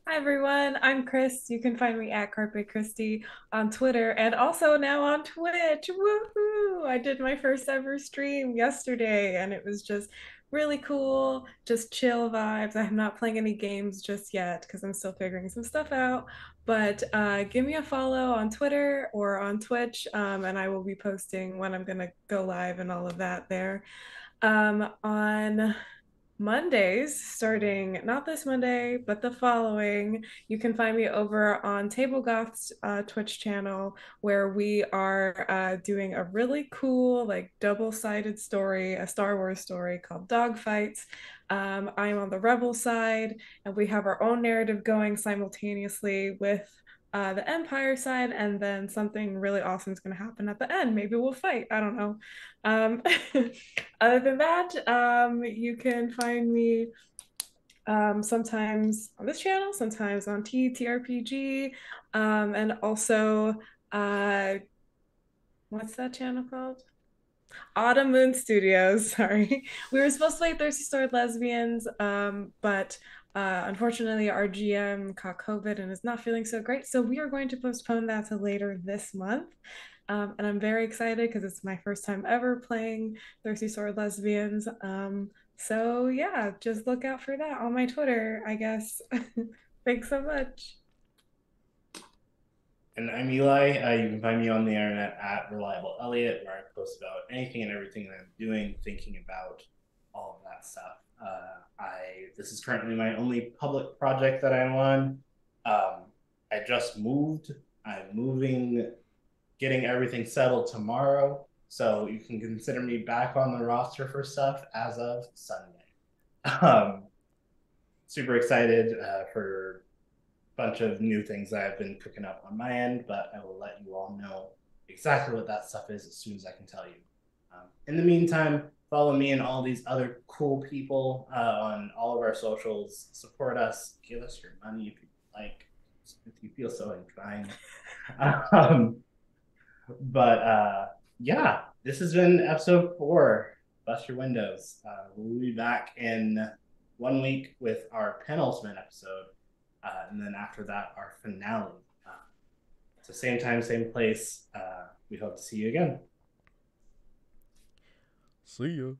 S5: Hi everyone, I'm Chris. You can find me at Carpe Christi on Twitter and also now on Twitch. Woohoo! I did my first ever stream yesterday and it was just really cool, just chill vibes. I'm not playing any games just yet because I'm still figuring some stuff out. But give me a follow on Twitter or on Twitch, and I will be posting when I'm gonna go live and all of that there. On Mondays, starting not this Monday, but the following, you can find me over on Table Goth's Twitch channel, where we are doing a really cool, like double-sided story, a Star Wars story called Dogfights. I'm on the Rebel side, and we have our own narrative going simultaneously with the Empire side, and then something really awesome is going to happen at the end. Maybe we'll fight. I don't know. Other than that, you can find me sometimes on this channel, sometimes on TTRPG, and also what's that channel called? Autumn Moon Studios. Sorry, we were supposed to play Thirsty Sword Lesbians, but unfortunately our GM caught COVID and is not feeling so great, so we are going to postpone that to later this month. And I'm very excited because it's my first time ever playing Thirsty Sword Lesbians. So yeah, just look out for that on my Twitter, I guess. Thanks so much.
S1: And I'm Eli. You can find me on the internet at Reliable Elliot, where I post about anything and everything that I'm doing, thinking about all of that stuff. This is currently my only public project that I'm on. I just moved. I'm moving, getting everything settled tomorrow. So you can consider me back on the roster for stuff as of Sunday. Super excited for bunch of new things that I've been cooking up on my end, but I will let you all know exactly what that stuff is as soon as I can tell you. In the meantime, follow me and all these other cool people on all of our socials. Support us. Give us your money if you like, if you feel so inclined. Yeah, this has been episode 4, Bust Your Windows. We'll be back in 1 week with our penultimate episode. And then after that, our finale. So same time, same place. We hope to see you again.
S4: See ya.